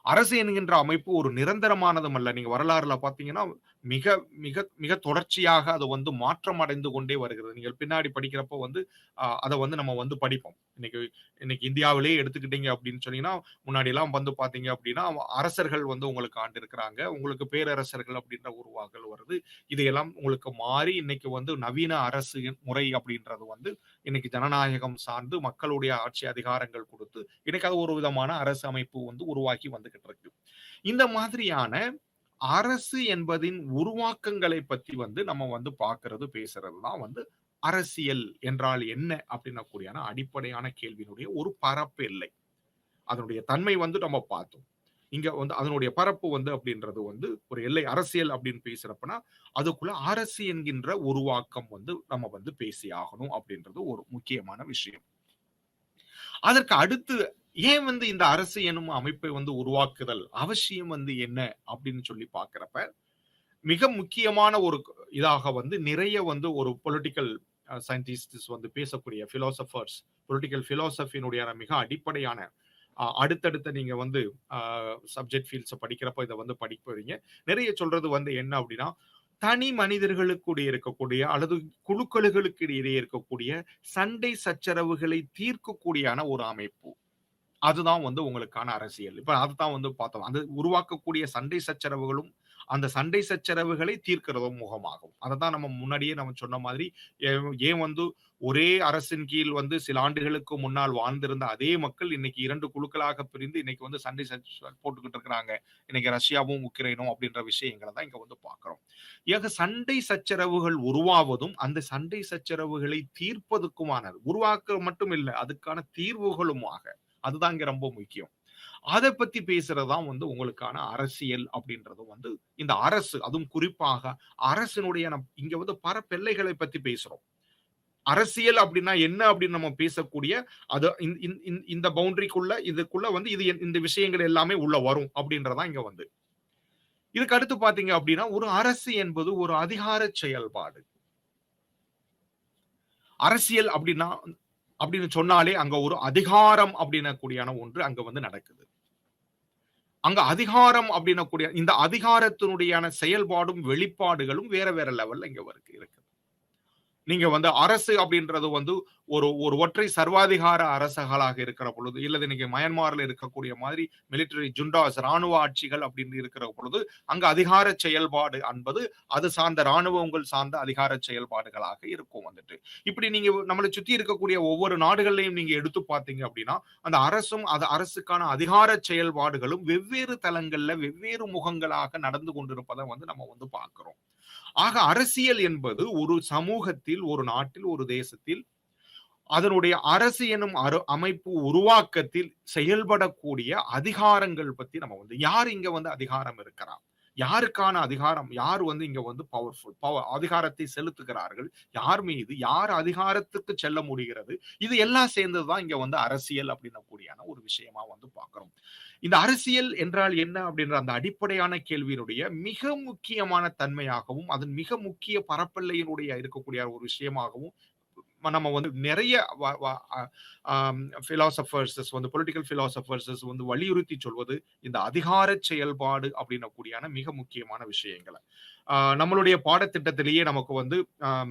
அரசு என்கின்ற அமைப்பு ஒரு நிரந்தரமானதும் அல்ல. நீங்க வரலாறுல பார்த்தீங்கன்னா, மிக மிக மிக தொடர்ச்சியாக அது வந்து மாற்றம் அடைந்து கொண்டே வருகிறது. நீங்கள் பின்னாடி படிக்கிறப்போ வந்து அத வந்து நம்ம வந்து படிப்போம். இன்னைக்கு இன்னைக்கு இந்தியாவிலேயே எடுத்துக்கிட்டீங்க அப்படின்னு சொன்னீங்கன்னா, முன்னாடிலாம் வந்து பார்த்தீங்க அப்படின்னா, அரசர்கள் வந்து உங்களுக்கு ஆண்டிருக்கிறாங்க. உங்களுக்கு பேரரசர்கள் அப்படின்ற உருவாக்கல் வருது. இதையெல்லாம் உங்களுக்கு மாறி இன்னைக்கு வந்து நவீன அரசு முறை அப்படின்றது வந்து இன்னைக்கு ஜனநாயகம் சார்ந்து மக்களுடைய ஆட்சி அதிகாரங்கள் கொடுத்து இன்னைக்கு அது ஒரு விதமான அரசு அமைப்பு வந்து உருவாக்கி வந்துகிட்டு இருக்கு. இந்த மாதிரியான அரசு என்பதின் உருவாக்கங்களை பத்தி வந்து நம்ம வந்து பார்க்கிறது பேசுறது தான் வந்து அரசியல் என்றால் என்ன அப்படின்னக்கூடிய அடிப்படையான கேள்வியினுடைய ஒரு பரப்பு எல்லை. அதனுடைய தன்மை வந்து நம்ம பார்த்தோம். இங்க வந்து அதனுடைய பரப்பு வந்து அப்படின்றது வந்து ஒரு எல்லை அரசியல் அப்படின்னு பேசுறப்பனா அதுக்குள்ள அரசு என்கின்ற உருவாக்கம் வந்து நம்ம வந்து பேசி ஆகணும் அப்படின்றது ஒரு முக்கியமான விஷயம். அதற்கு அடுத்து ஏன் வந்து இந்த அரசு எனும் அமைப்பை வந்து உருவாக்குதல் அவசியம் வந்து என்ன அப்படின்னு சொல்லி பார்க்கிறப்ப மிக முக்கியமான ஒரு இதாக வந்து நிறைய வந்து ஒரு பொலிட்டிக்கல் சயின்டிஸ்ட் வந்து பேசக்கூடிய பிலோசபர்ஸ் பொலிட்டிக்கல் பிலோசபியினுடைய மிக அடிப்படையான அடுத்தடுத்த நீங்க வந்து சப்ஜெக்ட் ஃபீல்ட்ஸ் படிக்கிறப்ப இதை வந்து படிப்பீங்க. நிறைய சொல்றது வந்து என்ன அப்படின்னா தனி மனிதர்களுக்கு இருக்கக்கூடிய அல்லது குழுக்களுக்கு இடையே இருக்கக்கூடிய சண்டை சச்சரவுகளை தீர்க்கக்கூடியான ஒரு அமைப்பு. அதுதான் வந்து உங்களுக்கான அரசியல். இப்ப அதுதான் வந்து பார்த்தோம். அது உருவாக்கக்கூடிய சண்டை சச்சரவுகளும், அந்த சண்டை சச்சரவுகளை தீர்க்கிறதும் முகமாகும். அததான் நம்ம முன்னாடியே நம்ம சொன்ன மாதிரி, ஏன் வந்து ஒரே அரசின் கீழ் வந்து சில ஆண்டுகளுக்கு முன்னால் வாழ்ந்திருந்த அதே மக்கள் இன்னைக்கு 2 குழுக்களாக பிரிந்து இன்னைக்கு வந்து சண்டை போட்டுக்கிட்டு இருக்கிறாங்க. இன்னைக்கு ரஷ்யாவும், உக்ரைனும் அப்படின்ற விஷயங்கள தான் இங்க வந்து பார்க்கிறோம். சண்டை சச்சரவுகள் உருவாவதும், அந்த சண்டை சச்சரவுகளை தீர்ப்பதற்குமானது. உருவாக்க மட்டும் இல்ல, அதுக்கான தீர்வுகளுமாக. அதுதான் இங்க ரொம்ப முக்கியம். அத பத்தி பேசுறதுதான் வந்து உங்களுக்கான அரசியல் அப்படின்றது வந்து இந்த அரசு அதுவும் குறிப்பாக அரசினுடைய இங்க வந்து பரப்பெல்லைகளை பத்தி பேசுறோம். அரசியல் அப்படின்னா என்ன அப்படின்னு நம்ம பேசக்கூடிய அது இந்த பவுண்டரிக்குள்ள இதுக்குள்ள வந்து இது இந்த விஷயங்கள் எல்லாமே உள்ள வரும் அப்படின்றதான் இங்க வந்து. இதுக்கு அடுத்து பாத்தீங்க அப்படின்னா ஒரு அரசு என்பது ஒரு அதிகார செயல்பாடு. அரசியல் அப்படின்னா அப்படின்னு சொன்னாலே அங்க ஒரு அதிகாரம் அப்படின்ன கூடியான ஒன்று அங்க வந்து நடக்குது. அங்க அதிகாரம் அப்படின்னக்கூடிய இந்த அதிகாரத்தினுடையான செயல்பாடும் வெளிப்பாடுகளும் வேற வேற லெவல்ல இங்க இருக்கு. நீங்க வந்து அரசு அப்படின்றது வந்து ஒரு ஒரு ஒற்றை சர்வாதிகார அரசுகளாக இருக்கிற பொழுது, இல்லது இன்னைக்கு மயன்மார்ல இருக்கக்கூடிய மாதிரி மிலிட்டரி ஜுண்டாஸ் ராணுவ ஆட்சிகள் அப்படின்னு இருக்கிற பொழுது, அங்க அதிகார செயல்பாடு என்பது அது சார்ந்த ராணுவங்கள் சார்ந்த அதிகார செயல்பாடுகளாக இருக்கும் வந்துட்டு. இப்படி நீங்க நம்மளை சுத்தி இருக்கக்கூடிய ஒவ்வொரு நாடுகள்லையும் நீங்க எடுத்து பார்த்தீங்க அப்படின்னா, அந்த அரசும் அது அரசுக்கான அதிகார செயல்பாடுகளும் வெவ்வேறு தளங்கள்ல வெவ்வேறு முகங்களாக நடந்து கொண்டிருப்பதை வந்து நம்ம வந்து பார்க்கிறோம். ஆக அரசியல் என்பது ஒரு சமூகத்தில், ஒரு நாட்டில், ஒரு தேசத்தில் அதனுடைய அரசு எனும் அமைப்பு உருவாக்கத்தில் செயல்படக்கூடிய அதிகாரங்கள் பத்தி நம்ம வந்து யார் இங்க வந்து அதிகாரம் இருக்கிறா? யாருக்கான அதிகாரம்? யார் வந்து இங்க வந்து பவர்ஃபுல்? அதிகாரத்தை செலுத்துகிறார்கள்? யார் மீது? யார் அதிகாரத்துக்கு செல்ல முடிகிறது? இது எல்லாம் சேர்ந்தது தான் இங்க வந்து அரசியல் அப்படின்னக்கூடியான ஒரு விஷயமா வந்து பார்க்கிறோம். இந்த அரசியல் என்றால் என்ன அப்படின்ற அந்த அடிப்படையான கேள்வியினுடைய மிக முக்கியமான தன்மையாகவும், அதன் மிக முக்கிய பரப்பெல்லையினுடைய இருக்கக்கூடிய ஒரு விஷயமாகவும் நம்ம வந்து நிறைய பிலாசபர்ஸ் வந்து பொலிட்டிக்கல் பிலாசபர்ஸ் வந்து வலியுறுத்தி சொல்வது இந்த அதிகார செயல்பாடு அப்படின்னக்கூடியான மிக முக்கியமான விஷயங்களை நம்மளுடைய பாடத்திட்டத்திலேயே நமக்கு வந்து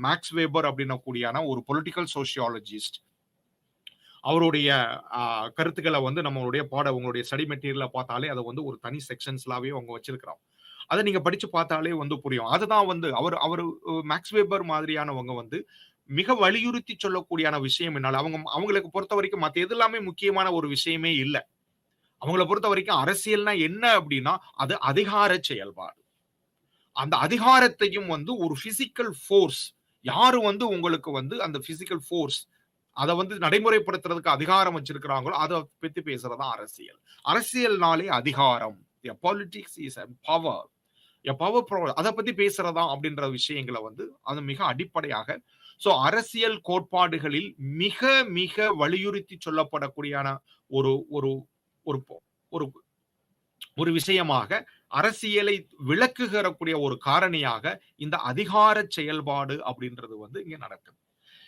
மேக்ஸ் வேபர் அப்படின்னக்கூடியான ஒரு பொலிட்டிக்கல் சோசியாலஜிஸ்ட் அவருடைய கருத்துக்களை வந்து நம்மளுடைய உங்களுடைய ஸ்டடி மெட்டீரியல பார்த்தாலே அதை வந்து ஒரு தனி செக்ஷன்ஸ்லாவே அவங்க வச்சிருக்கிறோம். அதை நீங்க படிச்சு பார்த்தாலே வந்து புரியும். அதுதான் வந்து அவர் மேக்ஸ் வேபர் மாதிரியானவங்க வந்து மிக வலியுறுத்தி சொல்லக்கூடியான விஷயம் என்னால அவங்களுக்கு பொறுத்த வரைக்கும் மத்த எது எல்லாமே முக்கியமான ஒரு விஷயமே இல்ல. அவங்கள பொறுத்த வரைக்கும் அரசியல்னா என்ன அப்படின்னா அது அதிகார செயல்பாடு. அந்த அதிகாரத்தையும் வந்து ஒரு பிசிக்கல் ஃபோர்ஸ் யாரு வந்து உங்களுக்கு வந்து அந்த பிசிக்கல் ஃபோர்ஸ் அதை வந்து நடைமுறைப்படுத்துறதுக்கு அதிகாரம் வச்சிருக்கிறாங்களோ அதை பத்தி பேசுறதா அரசியல். அரசியல்னாலே அதிகாரம். Politics is power. பவர் அதை பத்தி பேசுறதா அப்படின்ற விஷயங்களை வந்து அது மிக அடிப்படையாக சோ அரசியல் கோட்பாடுகளில் மிக மிக வலியுறுத்தி சொல்லப்படக்கூடியான ஒரு ஒரு ஒரு ஒரு ஒரு விஷயமாக அரசியலை விளக்குகிறக்கூடிய ஒரு காரணியாக இந்த அதிகார செயல்பாடு அப்படின்றது வந்து இங்க நடக்குது.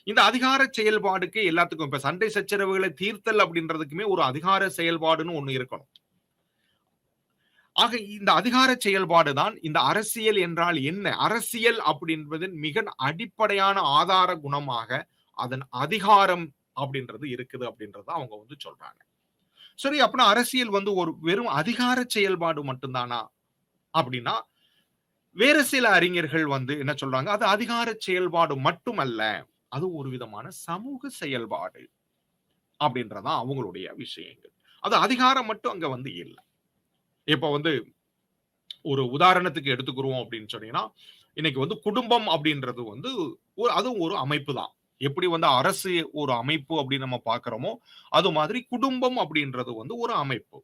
இந்த அதிகார செயல்பாடுக்கு எல்லாத்துக்கும் இப்ப சண்டை சச்சரவுகளை தீர்த்தல் அப்படின்றதுக்குமே ஒரு அதிகார செயல்பாடுன்னு ஒண்ணு இருக்கணும். ஆக இந்த அதிகார செயல்பாடு தான் இந்த அரசியல் என்றால் என்ன? அரசியல் அப்படின்றதன் மிக அடிப்படையான ஆதார குணமாக அதன் அதிகாரம் அப்படின்றது இருக்குது அப்படின்றத அவங்க வந்து சொல்றாங்க. சரி, அப்படின்னா அரசியல் வந்து ஒரு வெறும் அதிகார செயல்பாடு மட்டும்தானா அப்படின்னா வேறு சில அறிஞர்கள் வந்து என்ன சொல்றாங்க, அது அதிகார செயல்பாடு மட்டுமல்ல, அது ஒரு விதமான சமூக செயல்பாடு அப்படின்றதான் அவங்களுடைய விஷயங்கள். அது அதிகாரம் மட்டும் அங்க வந்து இல்ல. இப்ப வந்து ஒரு உதாரணத்துக்கு எடுத்துக்கிறோம் அப்படின்னு சொன்னீங்கன்னா, இன்னைக்கு வந்து குடும்பம் அப்படின்றது வந்து அதுவும் ஒரு அமைப்பு தான். எப்படி வந்து அரசு ஒரு அமைப்பு அப்படின்னு நம்ம பார்க்கிறோமோ, அது மாதிரி குடும்பம் அப்படின்றது வந்து ஒரு அமைப்பு.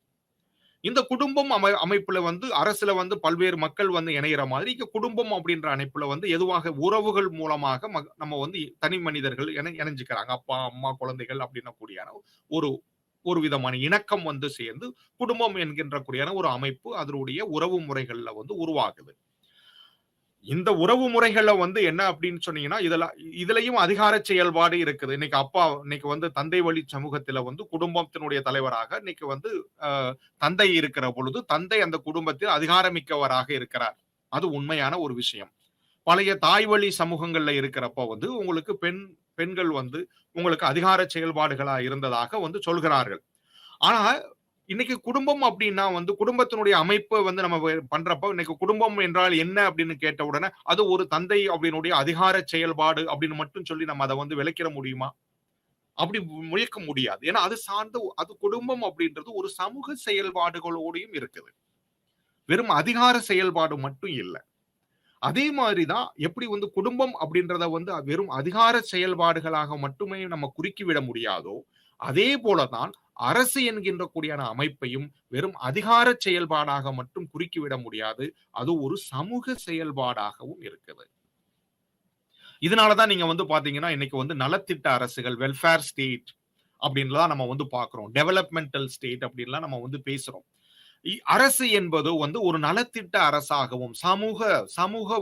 இந்த குடும்பம் அமைப்புல வந்து அரசுல வந்து பல்வேறு மக்கள் வந்து இணையிற மாதிரி இங்க குடும்பம் அப்படின்ற அமைப்புல வந்து எதுவாக உறவுகள் மூலமாக நம்ம வந்து தனி மனிதர்கள் இணைஞ்சுக்கிறாங்க. அப்பா, அம்மா, குழந்தைகள் அப்படின்ன கூடியான ஒரு ஒரு விதமான இணக்கம் வந்து சேர்ந்து குடும்பம் என்கின்ற கூடியான ஒரு அமைப்பு அதனுடைய உறவு முறைகள்ல வந்து உருவாகுது. இந்த உறவு முறைகள்ல வந்து என்ன அப்படின்னு சொன்னீங்கன்னா இதுலயும் அதிகார செயல்பாடு இருக்குது. இன்னைக்கு வந்து தந்தை வழி சமூகத்துல வந்து குடும்பத்தினுடைய தலைவராக இன்னைக்கு வந்து தந்தை இருக்கிற பொழுது தந்தை அந்த குடும்பத்தில் அதிகாரமிக்கவராக இருக்கிறார். அது உண்மையான ஒரு விஷயம். பழைய தாய் வழி சமூகங்கள்ல இருக்கிறப்ப வந்து உங்களுக்கு பெண்கள் வந்து உங்களுக்கு அதிகார செயல்பாடுகளா இருந்ததாக வந்து சொல்கிறார்கள். ஆனா இன்னைக்கு குடும்பம் அப்படின்னா வந்து குடும்பத்தினுடைய அமைப்பு வந்து நம்ம பண்றப்ப இன்னைக்கு குடும்பம் என்றால் என்ன அப்படின்னு கேட்ட உடனே அது ஒரு தந்தை அப்படினுடைய அதிகார செயல்பாடு அப்படின்னு மட்டும் சொல்லி நம்ம அதை வந்து விளக்கிட முடியுமா? அப்படி முயற்க முடியாது. ஏன்னா அது சார்ந்த அது குடும்பம் அப்படின்றது ஒரு சமூக செயல்பாடுகளோடையும் இருக்குது. வெறும் அதிகார செயல்பாடு மட்டும் இல்லை. அதே மாதிரிதான் எப்படி வந்து குடும்பம் அப்படின்றத வந்து வெறும் அதிகார செயல்பாடுகளாக மட்டுமே நம்ம குறுக்கிவிட முடியாதோ அதே போலதான் அரசு என்கின்ற கூடியான அமைப்பையும் வெறும் அதிகார செயல்பாடாக மட்டும் குறுக்கிவிட முடியாது. அது ஒரு சமூக செயல்பாடாகவும் இருக்குது. இதனாலதான் நீங்க வந்து பாத்தீங்கன்னா இன்னைக்கு வந்து நலத்திட்ட அரசுகள் வெல்ஃபேர் ஸ்டேட் அப்படின்லாம் நம்ம வந்து பாக்குறோம். டெவலப்மெண்டல் ஸ்டேட் அப்படின்லாம் நம்ம வந்து பேசுறோம். அரசு என்பது வந்து ஒரு நலத்திட்ட அரசாகவும் சமூக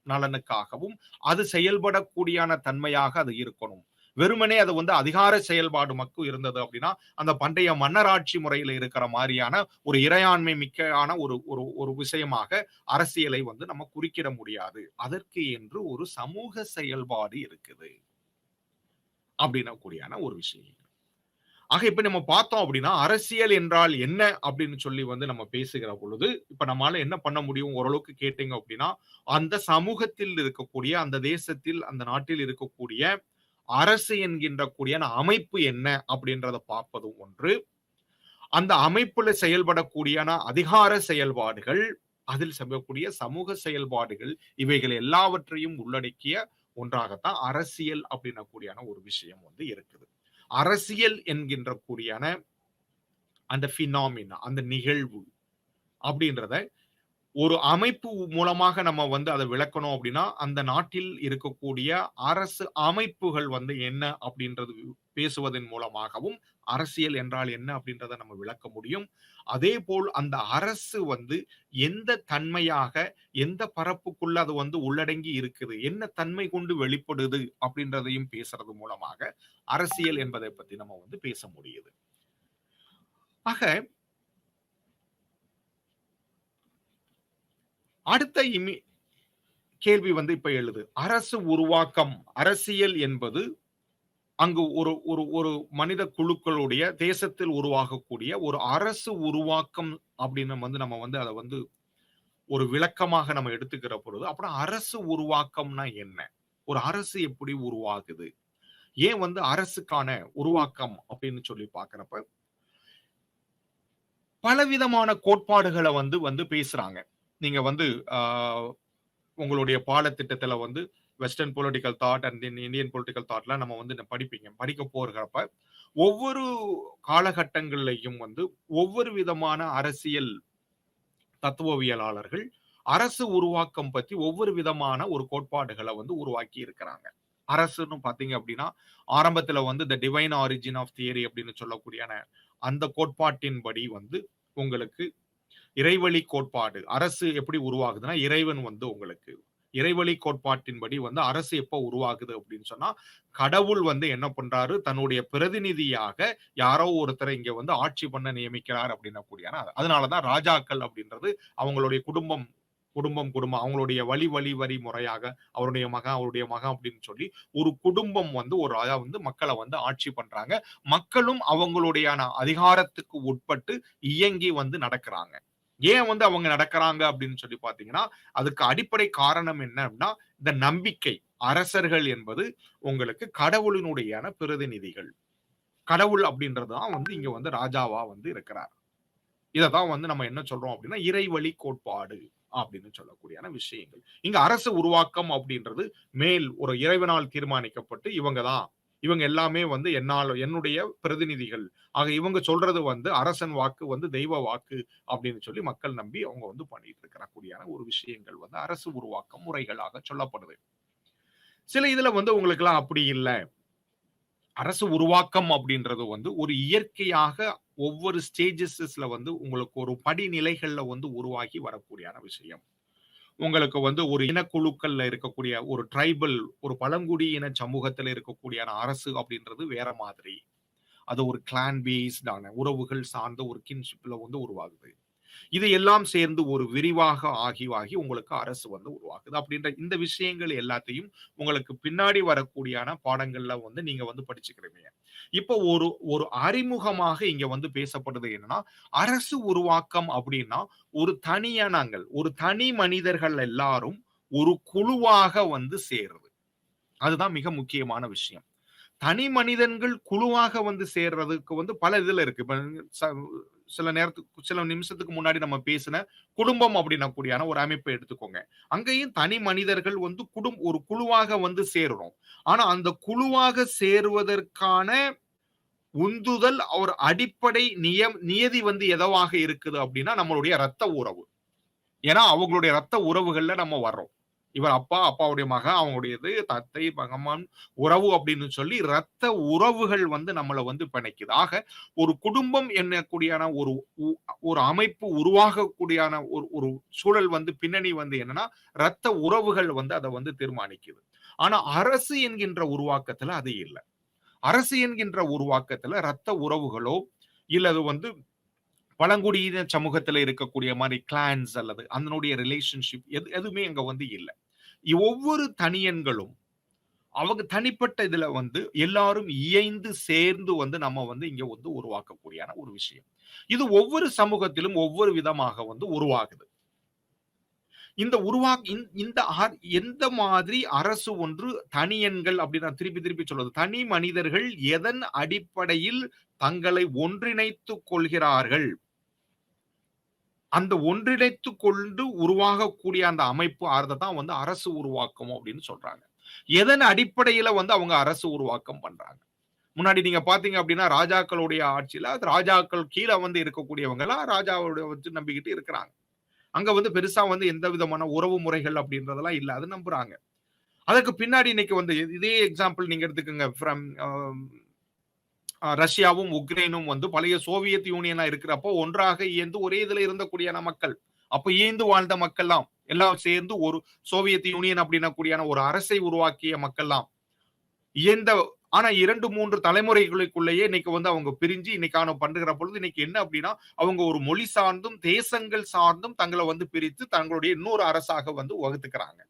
நலனுக்காகவும் அது செயல்படக்கூடியான தன்மையாக அது இருக்கணும். வெறுமனே அது வந்து அதிகார செயல்பாடு மட்டும் இருந்தது அப்படின்னா, அந்த பண்டைய மன்னராட்சி முறையில இருக்கிற மாரியான ஒரு இறையாண்மை மிக்கையான ஒரு ஒரு ஒரு விஷயமாக அரசியலை வந்து நம்ம குறிக்கிட முடியாது. அதற்கு என்று ஒரு சமூக செயல்பாடு இருக்குது. அப்படின்ன கூடியான ஒரு விஷயம். ஆக இப்ப நம்ம பார்த்தோம் அப்படின்னா, அரசியல் என்றால் என்ன அப்படின்னு சொல்லி வந்து நம்ம பேசுகிற பொழுது, இப்ப நம்மால என்ன பண்ண முடியும் ஓரளவுக்கு கேட்டீங்க அப்படின்னா, அந்த சமூகத்தில் இருக்கக்கூடிய, அந்த தேசத்தில், அந்த நாட்டில் இருக்கக்கூடிய அரசு என்கின்ற கூடியான அமைப்பு என்ன அப்படின்றத பார்ப்பது ஒன்று. அந்த அமைப்புல செயல்படக்கூடியான அதிகார செயல்பாடுகள், அதில் செய்யக்கூடிய சமூக செயல்பாடுகள், இவைகள் எல்லாவற்றையும் உள்ளடக்கிய ஒன்றாகத்தான் அரசியல் அப்படின்ன கூடியான ஒரு விஷயம் வந்து இருக்குது. அரசியல் என்கின்ற கூடியான அந்த பினாமினா, அந்த நிகழ்வு அப்படின்றத ஒரு அமைப்பு மூலமாக நம்ம வந்து அத விளக்கணும் அப்படின்னா, அந்த நாட்டில் இருக்கக்கூடிய அரசு அமைப்புகள் வந்து என்ன அப்படின்றது பேசுவதன் மூலமாகவும், அரசியல் என்றால் என்ன அப்படின்றத நம்ம விளக்க முடியும். அதேபோல் அந்த அரசு வந்து எந்த தன்மையாக, எந்த பரப்புக்குள்ள அது வந்து உள்ளடங்கி இருக்குது, என்ன தன்மை கொண்டு வெளிப்படுது அப்படின்றதையும் பேசுறது மூலமாக, அரசியல் என்பதை பத்தி நம்ம வந்து பேச முடியுது. ஆக அடுத்த கேள்வி வந்து இப்ப எழுது. அரசு உருவாக்கம், அரசியல் என்பது அங்கு ஒரு ஒரு ஒரு மனித குழுக்களுடைய தேசத்தில் உருவாகக்கூடிய ஒரு அரசு உருவாக்கம் அப்படின்னு வந்து நம்ம வந்து அத வந்து ஒரு விளக்கமாக நம்ம எடுத்துக்கிற பொழுது, அப்புறம் அரசு உருவாக்கம்னா என்ன? ஒரு அரசு எப்படி உருவாகுது? ஏன் வந்து அரசுக்கான உருவாக்கம் அப்படின்னு சொல்லி பார்க்கிறப்ப, பலவிதமான கோட்பாடுகள வந்து வந்து பேசுறாங்க. நீங்க வந்து ஆ உங்களுடைய பாடத்திட்டத்துல வந்து வெஸ்டர்ன் பொலிட்டிக்கல் தாட் அண்ட் தென் இந்தியன் பொலிட்டிக்கல் தாட்லாம் நம்ம வந்து படிப்பீங்க. படிக்க போறப்ப ஒவ்வொரு காலகட்டங்கள்லயும் வந்து ஒவ்வொரு விதமான அரசியல் தத்துவவியலாளர்கள் அரசு உருவாக்கம் பத்தி ஒவ்வொரு விதமான ஒரு கோட்பாடுகள வந்து உருவாக்கி இருக்கிறாங்க. அரசுன்னு பார்த்தீங்க அப்படின்னா, ஆரம்பத்துல வந்து the divine origin of theory அப்படின்னு சொல்லக்கூடியான அந்த கோட்பாட்டின்படி வந்து உங்களுக்கு இறைவழி கோட்பாடு. அரசு எப்படி உருவாகுதுன்னா, இறைவன் வந்து உங்களுக்கு இறைவழி கோட்பாட்டின்படி வந்து அரசு எப்ப உருவாகுது அப்படின்னு சொன்னா, கடவுள் வந்து என்ன பண்றாரு, தன்னுடைய பிரதிநிதியாக யாரோ ஒருத்தர இங்க வந்து ஆட்சி பண்ண நியமிக்கிறார் அப்படின்ன கூடியான அதனால தான் ராஜாக்கள் அப்படின்றது அவங்களுடைய குடும்பம் குடும்பம் குடும்பம் அவங்களுடைய வழி வழி வரி முறையாக அவருடைய மகன் அப்படின்னு சொல்லி ஒரு குடும்பம் வந்து ஒரு வந்து மக்களை வந்து ஆட்சி பண்றாங்க. மக்களும் அவங்களுடையான அதிகாரத்துக்கு உட்பட்டு இயங்கி வந்து நடக்கிறாங்க. ஏன் வந்து அவங்க நடக்கிறாங்க அப்படின்னு சொல்லி பார்த்தீங்கன்னா, அதுக்கு அடிப்படை காரணம் என்ன அப்படின்னா, இந்த நம்பிக்கை. அரசர்கள் என்பது உங்களுக்கு கடவுளினுடையான பிரதிநிதிகள். கடவுள் அப்படின்றது தான் வந்து இங்க வந்து ராஜாவா வந்து இருக்கிறார். இததான் வந்து நம்ம என்ன சொல்றோம் அப்படின்னா, இறைவழி கோட்பாடு அப்படின்னு சொல்லக்கூடியான விஷயங்கள். இங்க அரசு உருவாக்கம் அப்படின்றது மேல் ஒரு இறைவனால் தீர்மானிக்கப்பட்டு இவங்க தான். இவங்க எல்லாமே வந்து என்னுடைய பிரதிநிதிகள். ஆக இவங்க சொல்றது வந்து அரசன் வாக்கு வந்து தெய்வ வாக்கு அப்படின்னு சொல்லி மக்கள் நம்பி அவங்க வந்து பண்ணிட்டு இருக்கிற கூடியான ஒரு விஷயங்கள் வந்து அரசு உருவாக்கம் முறைகளாக சொல்லப்படுது. சில இதுல வந்து உங்களுக்கெல்லாம் அப்படி இல்ல. அரசு உருவாக்கம் அப்படின்றது வந்து ஒரு இயற்கையாக ஒவ்வொரு ஸ்டேஜஸ்ல வந்து உங்களுக்கு ஒரு படிநிலைகள்ல வந்து உருவாகி வரக்கூடியான விஷயம். உங்களுக்கு வந்து ஒரு இனக்குழுக்கள்ல இருக்கக்கூடிய ஒரு ட்ரைபல் ஒரு பழங்குடி இன சமூகத்துல இருக்கக்கூடிய அரசு அப்படின்றது வேற மாதிரி. அது ஒரு கிளான் பேஸ்டான உறவுகள் சார்ந்த ஒரு கின்ஷிப்ல வந்து உருவாகுது. இது எல்லாம் சேர்ந்து ஒரு விரிவாக ஆகி உங்களுக்கு அரசு வந்து உருவாக்குது. அப்படின்ற இந்த விஷயங்கள் எல்லாத்தையும் உங்களுக்கு பின்னாடி வரக்கூடியான பாடங்கள்ல வந்து நீங்க வந்து படிச்சுக்கிறீங்க. இப்போ ஒரு ஒரு அறிமுகமாக இங்க வந்து பேசப்படுது என்னன்னா, அரசு உருவாக்கம் அப்படின்னா, ஒரு தனியனங்கள், ஒரு தனி மனிதர்கள் எல்லாரும் ஒரு குழுவாக வந்து சேருது. அதுதான் மிக முக்கியமான விஷயம். தனி மனிதன்கள் குழுவாக வந்து சேர்றதுக்கு வந்து பல இதுல இருக்கு. இப்ப ச சில நேரத்துக்கு சில நிமிஷத்துக்கு முன்னாடி நம்ம பேசின குடும்பம் அப்படின்ன கூடியான ஒரு அமைப்பை எடுத்துக்கோங்க. அங்கேயும் தனி மனிதர்கள் வந்து ஒரு குழுவாக வந்து சேருறோம். ஆனா அந்த குழுவாக சேருவதற்கான உந்துதல் ஒரு அடிப்படை நியதி வந்து எதவாக இருக்குது அப்படின்னா நம்மளுடைய ரத்த உறவு. ஏன்னா அவங்களுடைய ரத்த உறவுகள்ல நம்ம வர்றோம். இவர் அப்பா, அப்பாவுடைய மகன், அவங்களுடையது தத்தை, மகமான் உறவு அப்படின்னு சொல்லி ரத்த உறவுகள் வந்து நம்மள வந்து பிணைக்குது. ஆக ஒரு குடும்பம் என்னக்கூடியான ஒரு ஒரு அமைப்பு உருவாகக்கூடியான ஒரு ஒரு சூழல் வந்து பின்னணி வந்து என்னன்னா, ரத்த உறவுகள் வந்து அத வந்து தீர்மானிக்குது. ஆனா அரசு என்கின்ற உருவாக்கத்துல அது இல்ல. அரசு என்கின்ற உருவாக்கத்துல ரத்த உறவுகளோ இல்ல அது வந்து பழங்குடியின சமூகத்துல இருக்கக்கூடிய மாதிரி கிளான்ஸ் அல்லது அதனுடைய ரிலேஷன்ஷிப் எதுவுமே அங்க வந்து இல்ல. ஒவ்வொரு தனியன்களும் அவங்க தனிப்பட்ட இதுல வந்து எல்லாரும் இயைந்து சேர்ந்து வந்து நம்ம வந்து இங்க வந்து உருவாக்கக்கூடியான ஒரு விஷயம். இது ஒவ்வொரு சமூகத்திலும் ஒவ்வொரு விதமாக வந்து உருவாகுது. இந்த இந்த எந்த மாதிரி அரசு ஒன்று தனியன்கள் அப்படின்னு நான் திருப்பி திருப்பி சொல்றது. தனி மனிதர்கள் எதன் அடிப்படையில் தங்களை ஒன்றிணைத்துக் கொள்கிறார்கள். அந்த ஒன்றிணைத்துக் கொண்டு உருவாகக்கூடிய அந்த அமைப்பு தான் வந்து அரசு உருவாக்கம் அப்படின்னு சொல்றாங்க. எதன் அடிப்படையில வந்து அவங்க அரசு உருவாக்கம் பண்றாங்க. முன்னாடி நீங்க பார்த்தீங்க அப்படின்னா, ராஜாக்களுடைய ஆட்சியில அது ராஜாக்கள் கீழ வந்து இருக்கக்கூடியவங்க எல்லாம் ராஜாவோட வச்சு நம்பிக்கிட்டு இருக்கிறாங்க. அங்க வந்து பெருசா வந்து எந்த விதமான உறவு முறைகள் அப்படின்றதெல்லாம் இல்ல. அது நம்புறாங்க. அதற்கு பின்னாடி இன்னைக்கு வந்து இதே எக்ஸாம்பிள் நீங்க எடுத்துக்கங்க. ஃப்ரம் ரஷ்யாவும், உக்ரைனும் வந்து பழைய சோவியத் யூனியனா இருக்கிறப்போ ஒன்றாக இயந்து ஒரே இதுல இருந்தக்கூடியான மக்கள். அப்ப இயந்து வாழ்ந்த மக்கள்லாம் எல்லாம் சேர்ந்து ஒரு சோவியத் யூனியன் அப்படின்ன கூடியான ஒரு அரசை உருவாக்கிய மக்கள்லாம் இயந்த ஆனா 2, 3 தலைமுறைகளுக்குள்ளேயே இன்னைக்கு வந்து அவங்க பிரிஞ்சு இன்னைக்கான பண்ணுகிற பொழுது இன்னைக்கு என்ன அப்படின்னா, அவங்க ஒரு மொழி சார்ந்தும், தேசங்கள் சார்ந்தும் தங்கள வந்து பிரித்து தங்களுடைய இன்னொரு அரசாக வந்து வகுத்துக்கிறாங்க.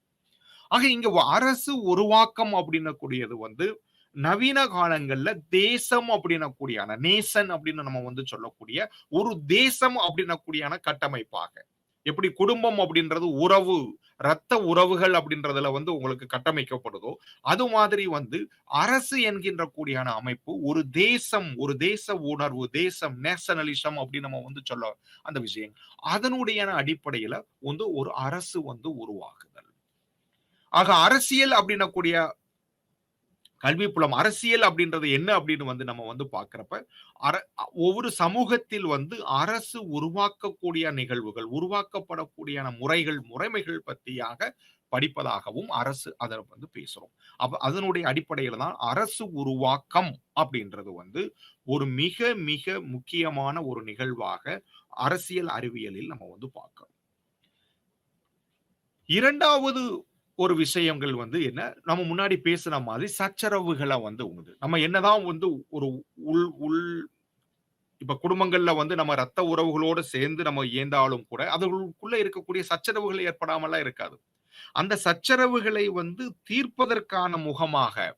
ஆக இங்க அரசு உருவாக்கம் அப்படின்னக்கூடியது வந்து நவீன காலங்கள்ல தேசம் அப்படின்னக்கூடியான நேசன் அப்படின்னு நம்ம வந்து சொல்லக்கூடிய ஒரு தேசம் அப்படின்னக்கூடியான கட்டமைப்பாக எப்படி குடும்பம் அப்படின்றது உறவு ரத்த உறவுகள் அப்படின்றதுல வந்து உங்களுக்கு கட்டமைக்கப்படுதோ அது மாதிரி வந்து அரசு என்கின்ற கூடியான அமைப்பு ஒரு தேசம் ஒரு தேச உணர்வு தேசம் நேஷனலிசம் அப்படின்னு நம்ம வந்து சொல்ல அந்த விஷயம் அதனுடைய அடிப்படையில வந்து ஒரு அரசு வந்து உருவாகுதல். ஆக அரசியல் அப்படின்னக்கூடிய கல்வி புலம் அரசியல் அப்படின்றது என்ன அப்படின்னு வந்து நம்ம வந்து பாக்குறப்ப ஒவ்வொரு சமூகத்தில் வந்து அரசு உருவாக்கக்கூடிய நிகழ்வுகள் உருவாக்கப்படக்கூடிய முறைகள் முறைமைகள் பற்றியாக படிப்பதாகவும் அரசு அதை வந்து பேசுறோம். அப்ப அதனுடைய அடிப்படையில தான் அரசு உருவாக்கம் அப்படின்றது வந்து ஒரு மிக மிக முக்கியமான ஒரு நிகழ்வாக அரசியல் அறிவியலில் நம்ம வந்து பார்க்கிறோம். இரண்டாவது ஒரு விஷயங்கள் வந்து என்ன நம்ம முன்னாடி பேசின மாதிரி சச்சரவுகளை வந்து உண்டு. நம்ம என்னதான் வந்து ஒரு உள் உள் இப்ப குடும்பங்கள்ல வந்து நம்ம ரத்த உறவுகளோடு சேர்ந்து நம்ம இயந்தாலும் கூட அதுக்குள்ள இருக்கக்கூடிய சச்சரவுகள் ஏற்படாமலாம் இருக்காது. அந்த சச்சரவுகளை வந்து தீர்ப்பதற்கான முகமாக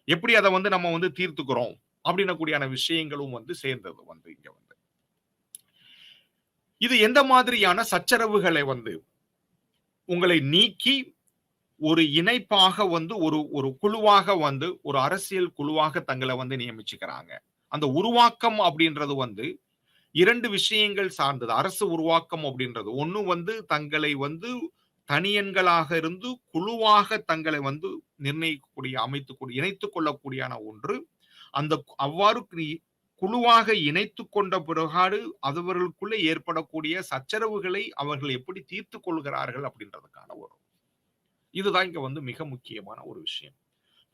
எப்படி அதை வந்து நம்ம வந்து தீர்த்துக்கிறோம் அப்படின்ன கூடியான விஷயங்களும் வந்து சேர்ந்தது வந்து இங்க வந்து இது எந்த மாதிரியான சச்சரவுகளை வந்து உங்களை நீக்கி ஒரு இணைப்பாக வந்து ஒரு ஒரு குழுவாக வந்து ஒரு அரசியல் குழுவாக தங்களை வந்து நியமிச்சுக்கிறாங்க. அந்த உருவாக்கம் அப்படின்றது வந்து 2 விஷயங்கள் சார்ந்தது. அரசு உருவாக்கம் அப்படின்றது ஒண்ணு வந்து தங்களை வந்து தனியன்களாக இருந்து குழுவாக தங்களை வந்து நிர்ணயிக்கக்கூடிய அமைத்துக்கூடிய இணைத்துக் கொள்ளக்கூடியான ஒன்று. அந்த அவ்வாறு குழுவாக இணைத்துக் கொண்ட பிறகாடு அவர்களுக்குள்ளே ஏற்படக்கூடிய சச்சரவுகளை அவர்கள் எப்படி தீர்த்துக் கொள்கிறார்கள் அப்படின்றதுக்கான ஒரு இதுதான் இங்க வந்து மிக முக்கியமான ஒரு விஷயம்.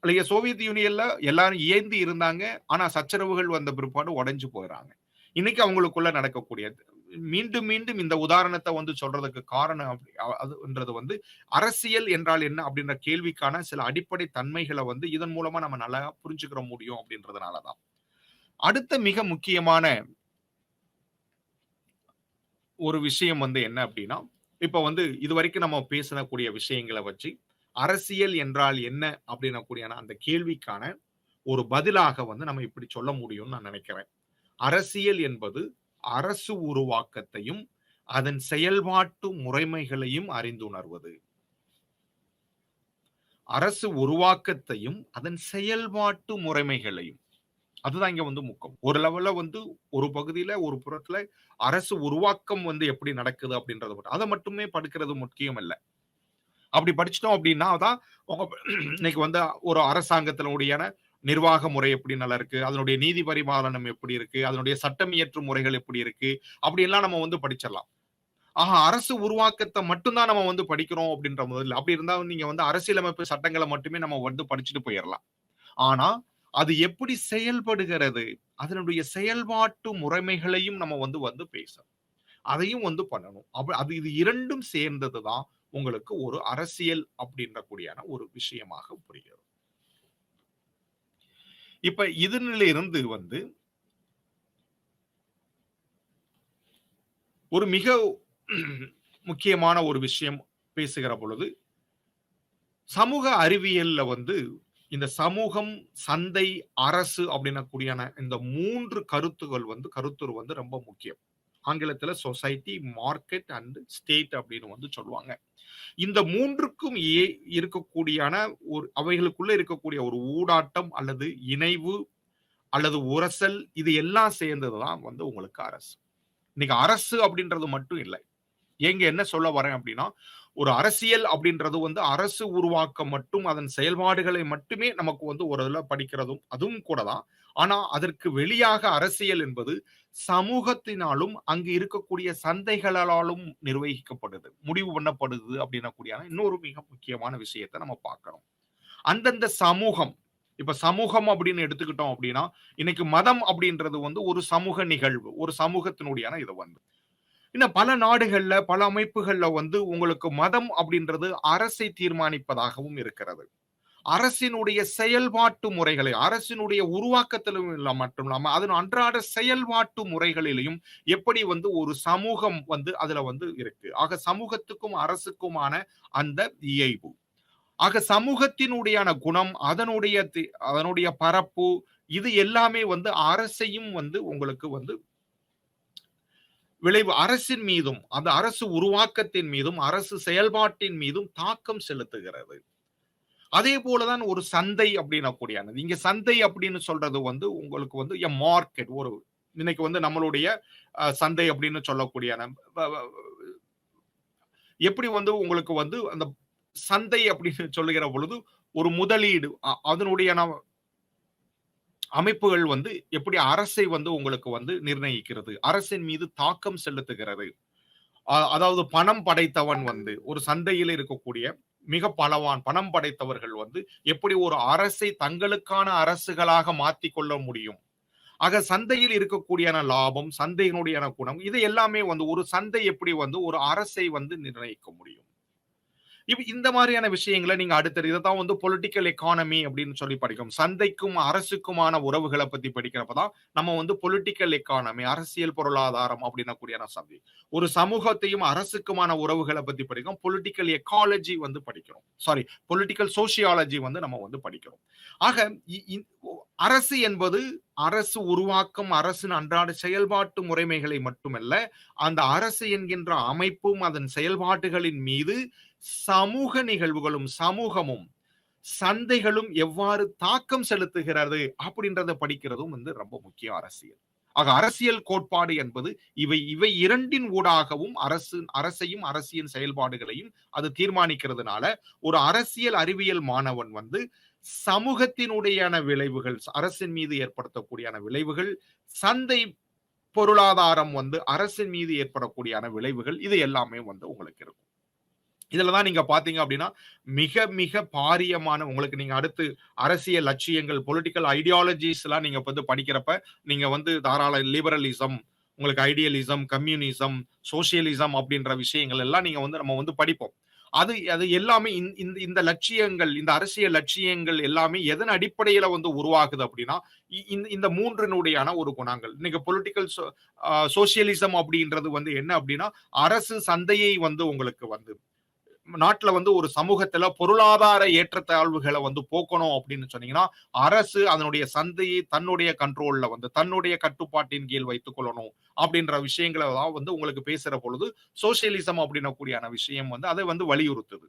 பழைய சோவியத் யூனியன்ல எல்லாரும் இயந்து இருந்தாங்க. ஆனா சச்சரவுகள் வந்த பிற்பாடு உடைஞ்சு போயிறாங்க. இன்னைக்கு அவங்களுக்குள்ள நடக்கக்கூடியது. மீண்டும் மீண்டும் இந்த உதாரணத்தை வந்து சொல்றதுக்கு காரணம் அதுன்றது வந்து அரசியல் என்றால் என்ன அப்படின்ற கேள்விக்கான சில அடிப்படை தன்மைகளை வந்து இதன் மூலமா நம்ம நல்லா புரிஞ்சுக்கிற முடியும் அப்படின்றதுனாலதான். அடுத்த மிக முக்கியமான ஒரு விஷயம் வந்து என்ன அப்படின்னா இப்ப வந்து இதுவரைக்கும் நம்ம பேசக்கூடிய விஷயங்களை வச்சு அரசியல் என்றால் என்ன அப்படின்னக்கூடிய அந்த கேள்விக்கான ஒரு பதிலாக வந்து நம்ம இப்படி சொல்ல முடியும்னு நான் நினைக்கிறேன். அரசியல் என்பது அரசு உருவாக்கத்தையும் அதன் செயல்பாட்டு முறைமைகளையும் அறிந்துணர்வது. அரசு உருவாக்கத்தையும் அதன் செயல்பாட்டு முறைமைகளையும் அதுதான் இங்க வந்து முக்கியம். ஒரு லெவல்ல வந்து ஒரு பகுதியில ஒரு புறத்துல அரசு உருவாக்கம் வந்து எப்படி நடக்குது அப்படின்றது மட்டும் அதை மட்டுமே படிக்கிறது முக்கியம் இல்ல. அப்படி படிச்சிட்டோம் அப்படின்னா தான் இன்னைக்கு வந்து ஒரு அரசாங்கத்தினுடைய நிர்வாக முறை எப்படி நல்லா இருக்கு, அதனுடைய நீதி பரிபாலனம் எப்படி இருக்கு, அதனுடைய சட்டம் இயற்றும் முறைகள் எப்படி இருக்கு அப்படி எல்லாம் நம்ம வந்து படிச்சிடலாம். ஆஹா அரசு உருவாக்கத்தை மட்டும்தான் நம்ம வந்து படிக்கிறோம் அப்படின்ற முதல்ல அப்படி இருந்தா நீங்க வந்து அரசியலமைப்பு சட்டங்களை மட்டுமே நம்ம வந்து படிச்சுட்டு போயிடலாம். ஆனா அது எப்படி செயல்படுகிறது அதனுடைய செயல்பாட்டு முறைமைகளையும் நம்ம வந்து வந்து பேசணும். அதையும் வந்து பண்ணணும். அது இது இரண்டும் சேர்ந்ததுதான் உங்களுக்கு ஒரு அரசியல் அப்படின்ற கூடியான ஒரு விஷயமாக புரிகிறது. இப்ப இதனிலிருந்து ஒரு மிக முக்கியமான ஒரு விஷயம் பேசுகிற பொழுது, சமூக அறிவியல்ல இந்த சமூகம், சந்தை, அரசு அப்படின்னக்கூடியான இந்த 3 கருத்துரு ரொம்ப முக்கியம். ஆங்கிலத்துல சொசைட்டி, மார்க்கெட் அண்ட் ஸ்டேட் அப்படின்னு சொல்லுவாங்க. இந்த 3க்கும் இருக்கக்கூடியான அவைகளுக்குள்ள இருக்கக்கூடிய ஒரு ஊடாட்டம் அல்லது இணைவு அல்லது உரசல் இது எல்லாம் சேர்ந்ததுதான் உங்களுக்கு அரசு. இன்னைக்கு அரசு அப்படின்றது மட்டும் இல்லை. ஏங்க என்ன சொல்ல வரேன் அப்படின்னா, ஒரு அரசியல் அப்படின்றது அரசு உருவாக்கம் மட்டும் அதன் செயல்பாடுகளை மட்டுமே நமக்கு ஒரு இதுல படிக்கிறதும் அதுவும் கூட தான். ஆனா அதற்கு வெளியாக அரசியல் என்பது சமூகத்தினாலும் அங்கு இருக்கக்கூடிய சந்தைகளாலும் நிர்வகிக்கப்படுது, முடிவு பண்ணப்படுது அப்படின்னக்கூடிய இன்னொரு மிக முக்கியமான விஷயத்தை நம்ம பார்க்கணும். அந்தந்த சமூகம், இப்ப சமூகம் அப்படின்னு எடுத்துக்கிட்டோம் அப்படின்னா, இன்னைக்கு மதம் அப்படின்றது ஒரு சமூக நிகழ்வு, ஒரு சமூகத்தினுடைய இது இன்னும் பல நாடுகள்ல, பல அமைப்புகள்ல உங்களுக்கு மதம் அப்படின்றது அரசை தீர்மானிப்பதாகவும் இருக்கிறது. அரசினுடைய செயல்பாட்டு முறைகளை, அரசினுடைய உருவாக்கத்திலும் மட்டும் இல்லாம அதன் அன்றாட செயல்பாட்டு முறைகளிலும் எப்படி ஒரு சமூகம் அதுல இருக்கு. ஆக சமூகத்துக்கும் அரசுக்குமான அந்த இயைபு. ஆக சமூகத்தினுடைய குணம், அதனுடைய பரப்பு இது எல்லாமே அரசையும் உங்களுக்கு விளைவு அரசின் மீதும், அந்த அரசு உருவாக்கத்தின் மீதும், அரசு செயல்பாட்டின் மீதும் தாக்கம் செலுத்துகிறது. அதே போலதான் ஒரு சந்தை அப்படின்னக்கூடியானது. இங்க சந்தை அப்படின்னு சொல்றது உங்களுக்கு எ மார்க்கெட். ஒரு இன்னைக்கு நம்மளுடைய சந்தை அப்படின்னு சொல்லக்கூடிய எப்படி உங்களுக்கு அந்த சந்தை அப்படின்னு சொல்லுகிற பொழுது ஒரு முதலீடு அதனுடைய அமைப்புகள் எப்படி அரசை உங்களுக்கு நிர்ணயிக்கிறது, அரசின் மீது தாக்கம் செலுத்துகிறது. அதாவது பணம் படைத்தவன் ஒரு சந்தையில் இருக்கக்கூடிய மிக பணம் படைத்தவர்கள் எப்படி ஒரு அரசை தங்களுக்கான அரசுகளாக மாற்றிக்கொள்ள முடியும். ஆக சந்தையில் இருக்கக்கூடிய லாபம், சந்தையினுடைய குணம் இது எல்லாமே ஒரு சந்தை எப்படி ஒரு அரசை நிர்ணயிக்க முடியும். இந்த மாதிரியான விஷயங்களை நீங்க அடுத்தது இதைத்தான் பொலிட்டிக்கல் எக்கானமி அப்படின்னு சொல்லி படிக்கும். சந்தைக்கும் அரசுக்குமான உறவுகளை பத்தி படிக்கிறப்பதான் நம்ம பொலிட்டிக்கல் எக்கானமி, அரசியல் பொருளாதாரம் அப்படின்னக்கூடிய சந்தை. ஒரு சமூகத்தையும் அரசுக்குமான உறவுகளை பத்தி படிக்கும். பொலிட்டிக்கல் எக்காலஜி படிக்கிறோம். சாரி, பொலிட்டிக்கல் சோசியாலஜி நம்ம படிக்கிறோம். ஆக அரசு என்பது அரசு உருவாக்கம், அரசின் அன்றாட செயல்பாட்டு முறைமைகளை மட்டுமல்ல, அந்த அரசு என்கின்ற அமைப்பும் அதன் செயல்பாடுகளின் மீது சமூக நிகழ்வுகளும், சமூகமும், சந்தைகளும் எவ்வாறு தாக்கம் செலுத்துகிறது அப்படின்றத படிக்கிறதும் ரொம்ப முக்கியம் அரசியல். ஆக அரசியல் கோட்பாடு என்பது இவை இரண்டின் ஊடாகவும் அரசையும் அரசியல் செயல்பாடுகளையும் அது தீர்மானிக்கிறதுனால ஒரு அரசியல் அறிவியல் மாணவன் சமூகத்தினுடைய விளைவுகள், அரசின் மீது ஏற்படுத்தக்கூடிய விளைவுகள், சந்தை பொருளாதாரம் அரசின் மீது ஏற்படக்கூடிய விளைவுகள் இது எல்லாமே உங்களுக்கு இருக்கும். இதுலதான் நீங்க பாத்தீங்க அப்படின்னா மிக மிக பாரியமான உங்களுக்கு நீங்க அடுத்து அரசியல் லட்சியங்கள், பொலிட்டிக்கல் ஐடியாலஜிஸ் எல்லாம் நீங்க படிக்கிறப்ப நீங்க தாராள லிபரலிசம், உங்களுக்கு ஐடியலிசம், கம்யூனிசம், சோசியலிசம் அப்படின்ற விஷயங்கள் எல்லாம் நீங்க நம்ம படிப்போம். அது எல்லாமே இந்த லட்சியங்கள், இந்த அரசியல் லட்சியங்கள் எல்லாமே எதன் அடிப்படையில உருவாகுது அப்படின்னா இந்த மூன்றினுடைய ஒரு குணங்கள். இன்னைக்கு பொலிட்டிக்கல் சோசியலிசம் அப்படின்றது என்ன அப்படின்னா அரசு சந்தையை உங்களுக்கு நாட்டுல ஒரு சமூகத்துல பொருளாதார ஏற்றத்தாழ்வுகளை போக்கணும் அப்படின்னு சொன்னீங்கன்னா அரசு அதனுடைய சந்தையை தன்னுடைய கண்ட்ரோல்ல தன்னுடைய கட்டுப்பாட்டின் கீழ் வைத்துக் கொள்ளணும் அப்படின்ற விஷயங்களை தான் உங்களுக்கு பேசுற பொழுது சோசியலிசம் அப்படின்ன கூடியான விஷயம் அதை வலியுறுத்துது.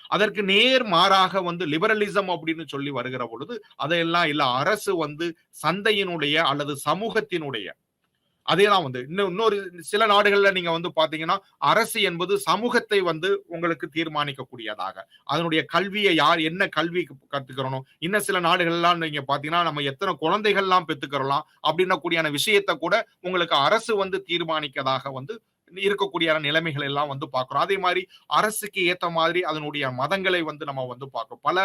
அதற்கு நேர் மாறாக லிபரலிசம் அப்படின்னு சொல்லி வருகிற பொழுது அதையெல்லாம் இல்ல, அரசு சந்தையினுடைய அல்லது சமூகத்தினுடைய அதேதான் இன்னொரு சில நாடுகள்ல நீங்க பாத்தீங்கன்னா அரசு என்பது சமூகத்தை உங்களுக்கு தீர்மானிக்கக்கூடியதாக, அதனுடைய கல்வியை யார் என்ன கல்வி கத்துக்கிறோம், இன்னும் சில நாடுகள்லாம் நீங்க பாத்தீங்கன்னா நம்ம எத்தனை குழந்தைகள் எல்லாம் பெத்துக்கிறலாம் அப்படின்ன கூடியான விஷயத்தை கூட உங்களுக்கு அரசு தீர்மானிக்கதாக இருக்கக்கூடிய நிலைமைகள் எல்லாம் பாக்குறோம். அதே மாதிரி அரசுக்கு ஏத்த மாதிரி அதனுடைய மதங்களை நம்ம பார்க்கிறோம். பல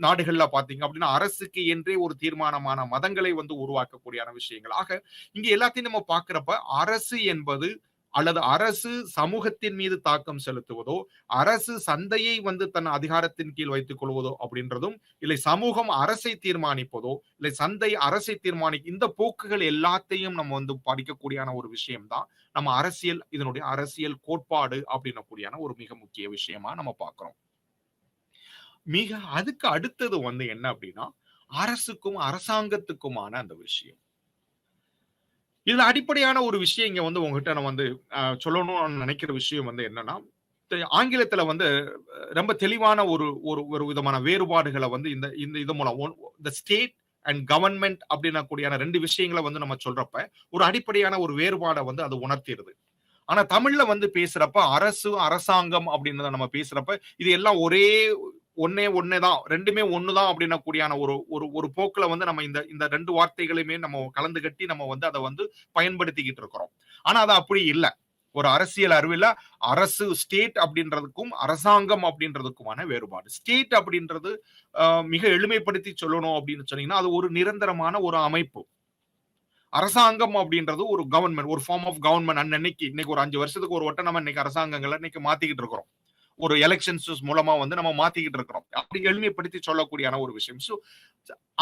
நாடுகள்ல பாத்தீங்க அப்படின்னா அரசுக்கு என்றே ஒரு தீர்மானமான மதங்களை உருவாக்கக்கூடிய விஷயங்கள். ஆக இங்க எல்லாத்தையும் நம்ம பாக்குறப்ப அரசு என்பது அல்லது அரசு சமூகத்தின் மீது தாக்கம் செலுத்துவதோ, அரசு சந்தையை வந்து தன் அதிகாரத்தின் கீழ் வைத்துக் கொள்வதோ அப்படின்றதும், இல்லை சமூகம் அரசை தீர்மானிப்பதோ, இல்லை சந்தை அரசை இந்த போக்குகள் எல்லாத்தையும் நம்ம வந்து படிக்கக்கூடியான ஒரு விஷயம் தான் நம்ம அரசியல், இதனுடைய அரசியல் கோட்பாடு அப்படின்னக்கூடியான ஒரு மிக முக்கிய விஷயமா நம்ம பார்க்கிறோம். அதுக்கு அடுத்தது வந்து என்ன அப்படின்னா, அரசுக்கும் அரசாங்கத்துக்குமான அந்த விஷயம். இதுல அடிப்படையான ஒரு விஷயம் இங்க வந்து உங்ககிட்ட நான் வந்து சொல்லணும்னு நினைக்கிற விஷயம் வந்து என்னன்னா, ஆங்கிலத்துல வந்து ரொம்ப தெளிவான ஒரு ஒரு ஒரு விதமான வேறுபாடுகள வந்து இந்த இந்த இது மூலம் த ஸ்டேட் அண்ட் கவர்ன்மென்ட் அப்படின்னக்கூடியான 2 விஷயங்கள வந்து நம்ம சொல்றப்ப, ஒரு அடிப்படையான ஒரு வேறுபாட வந்து அது உணர்த்திருது. ஆனா தமிழ்ல வந்து பேசுறப்ப அரசு, அரசாங்கம் அப்படின்றத நம்ம பேசுறப்ப, இது எல்லாம் ஒண்ணே தான். 2மே ஒண்ணு தான் அப்படின்னக்கூடியான ஒரு ஒரு ஒரு போக்குல வந்து நம்ம இந்த இந்த 2 வார்த்தைகளையுமே நம்ம கலந்து கட்டி நம்ம வந்து அத வந்து பயன்படுத்திக்கிட்டு இருக்கிறோம். ஆனா அது அப்படி இல்ல. ஒரு அரசியல் அறிவியல்ல அரசு ஸ்டேட் அப்படின்றதுக்கும், அரசாங்கம் அப்படின்றதுக்குமான வேறுபாடு. ஸ்டேட் அப்படின்றது மிக எளிமைப்படுத்தி சொல்லணும் அப்படின்னு சொன்னீங்கன்னா, அது ஒரு நிரந்தரமான ஒரு அமைப்பு. அரசாங்கம் அப்படின்றது ஒரு கவர்ன்மென்ட், ஒரு ஃபார்ம் ஆஃப் கவர்ன்மென்ட். இன்னைக்கு ஒரு 5 வருஷத்துக்கு ஒரு வட்டம் நம்ம இன்னைக்கு அரசாங்கங்கள இன்னைக்கு மாத்திக்கிட்டு இருக்கிறோம். ஒரு எலெக்ஷன்ஸ் மூலமா வந்து நம்ம மாத்திக்கிட்டு இருக்கிறோம். அப்படி எளிமைப்படுத்தி சொல்லக்கூடியான ஒரு விஷயம்.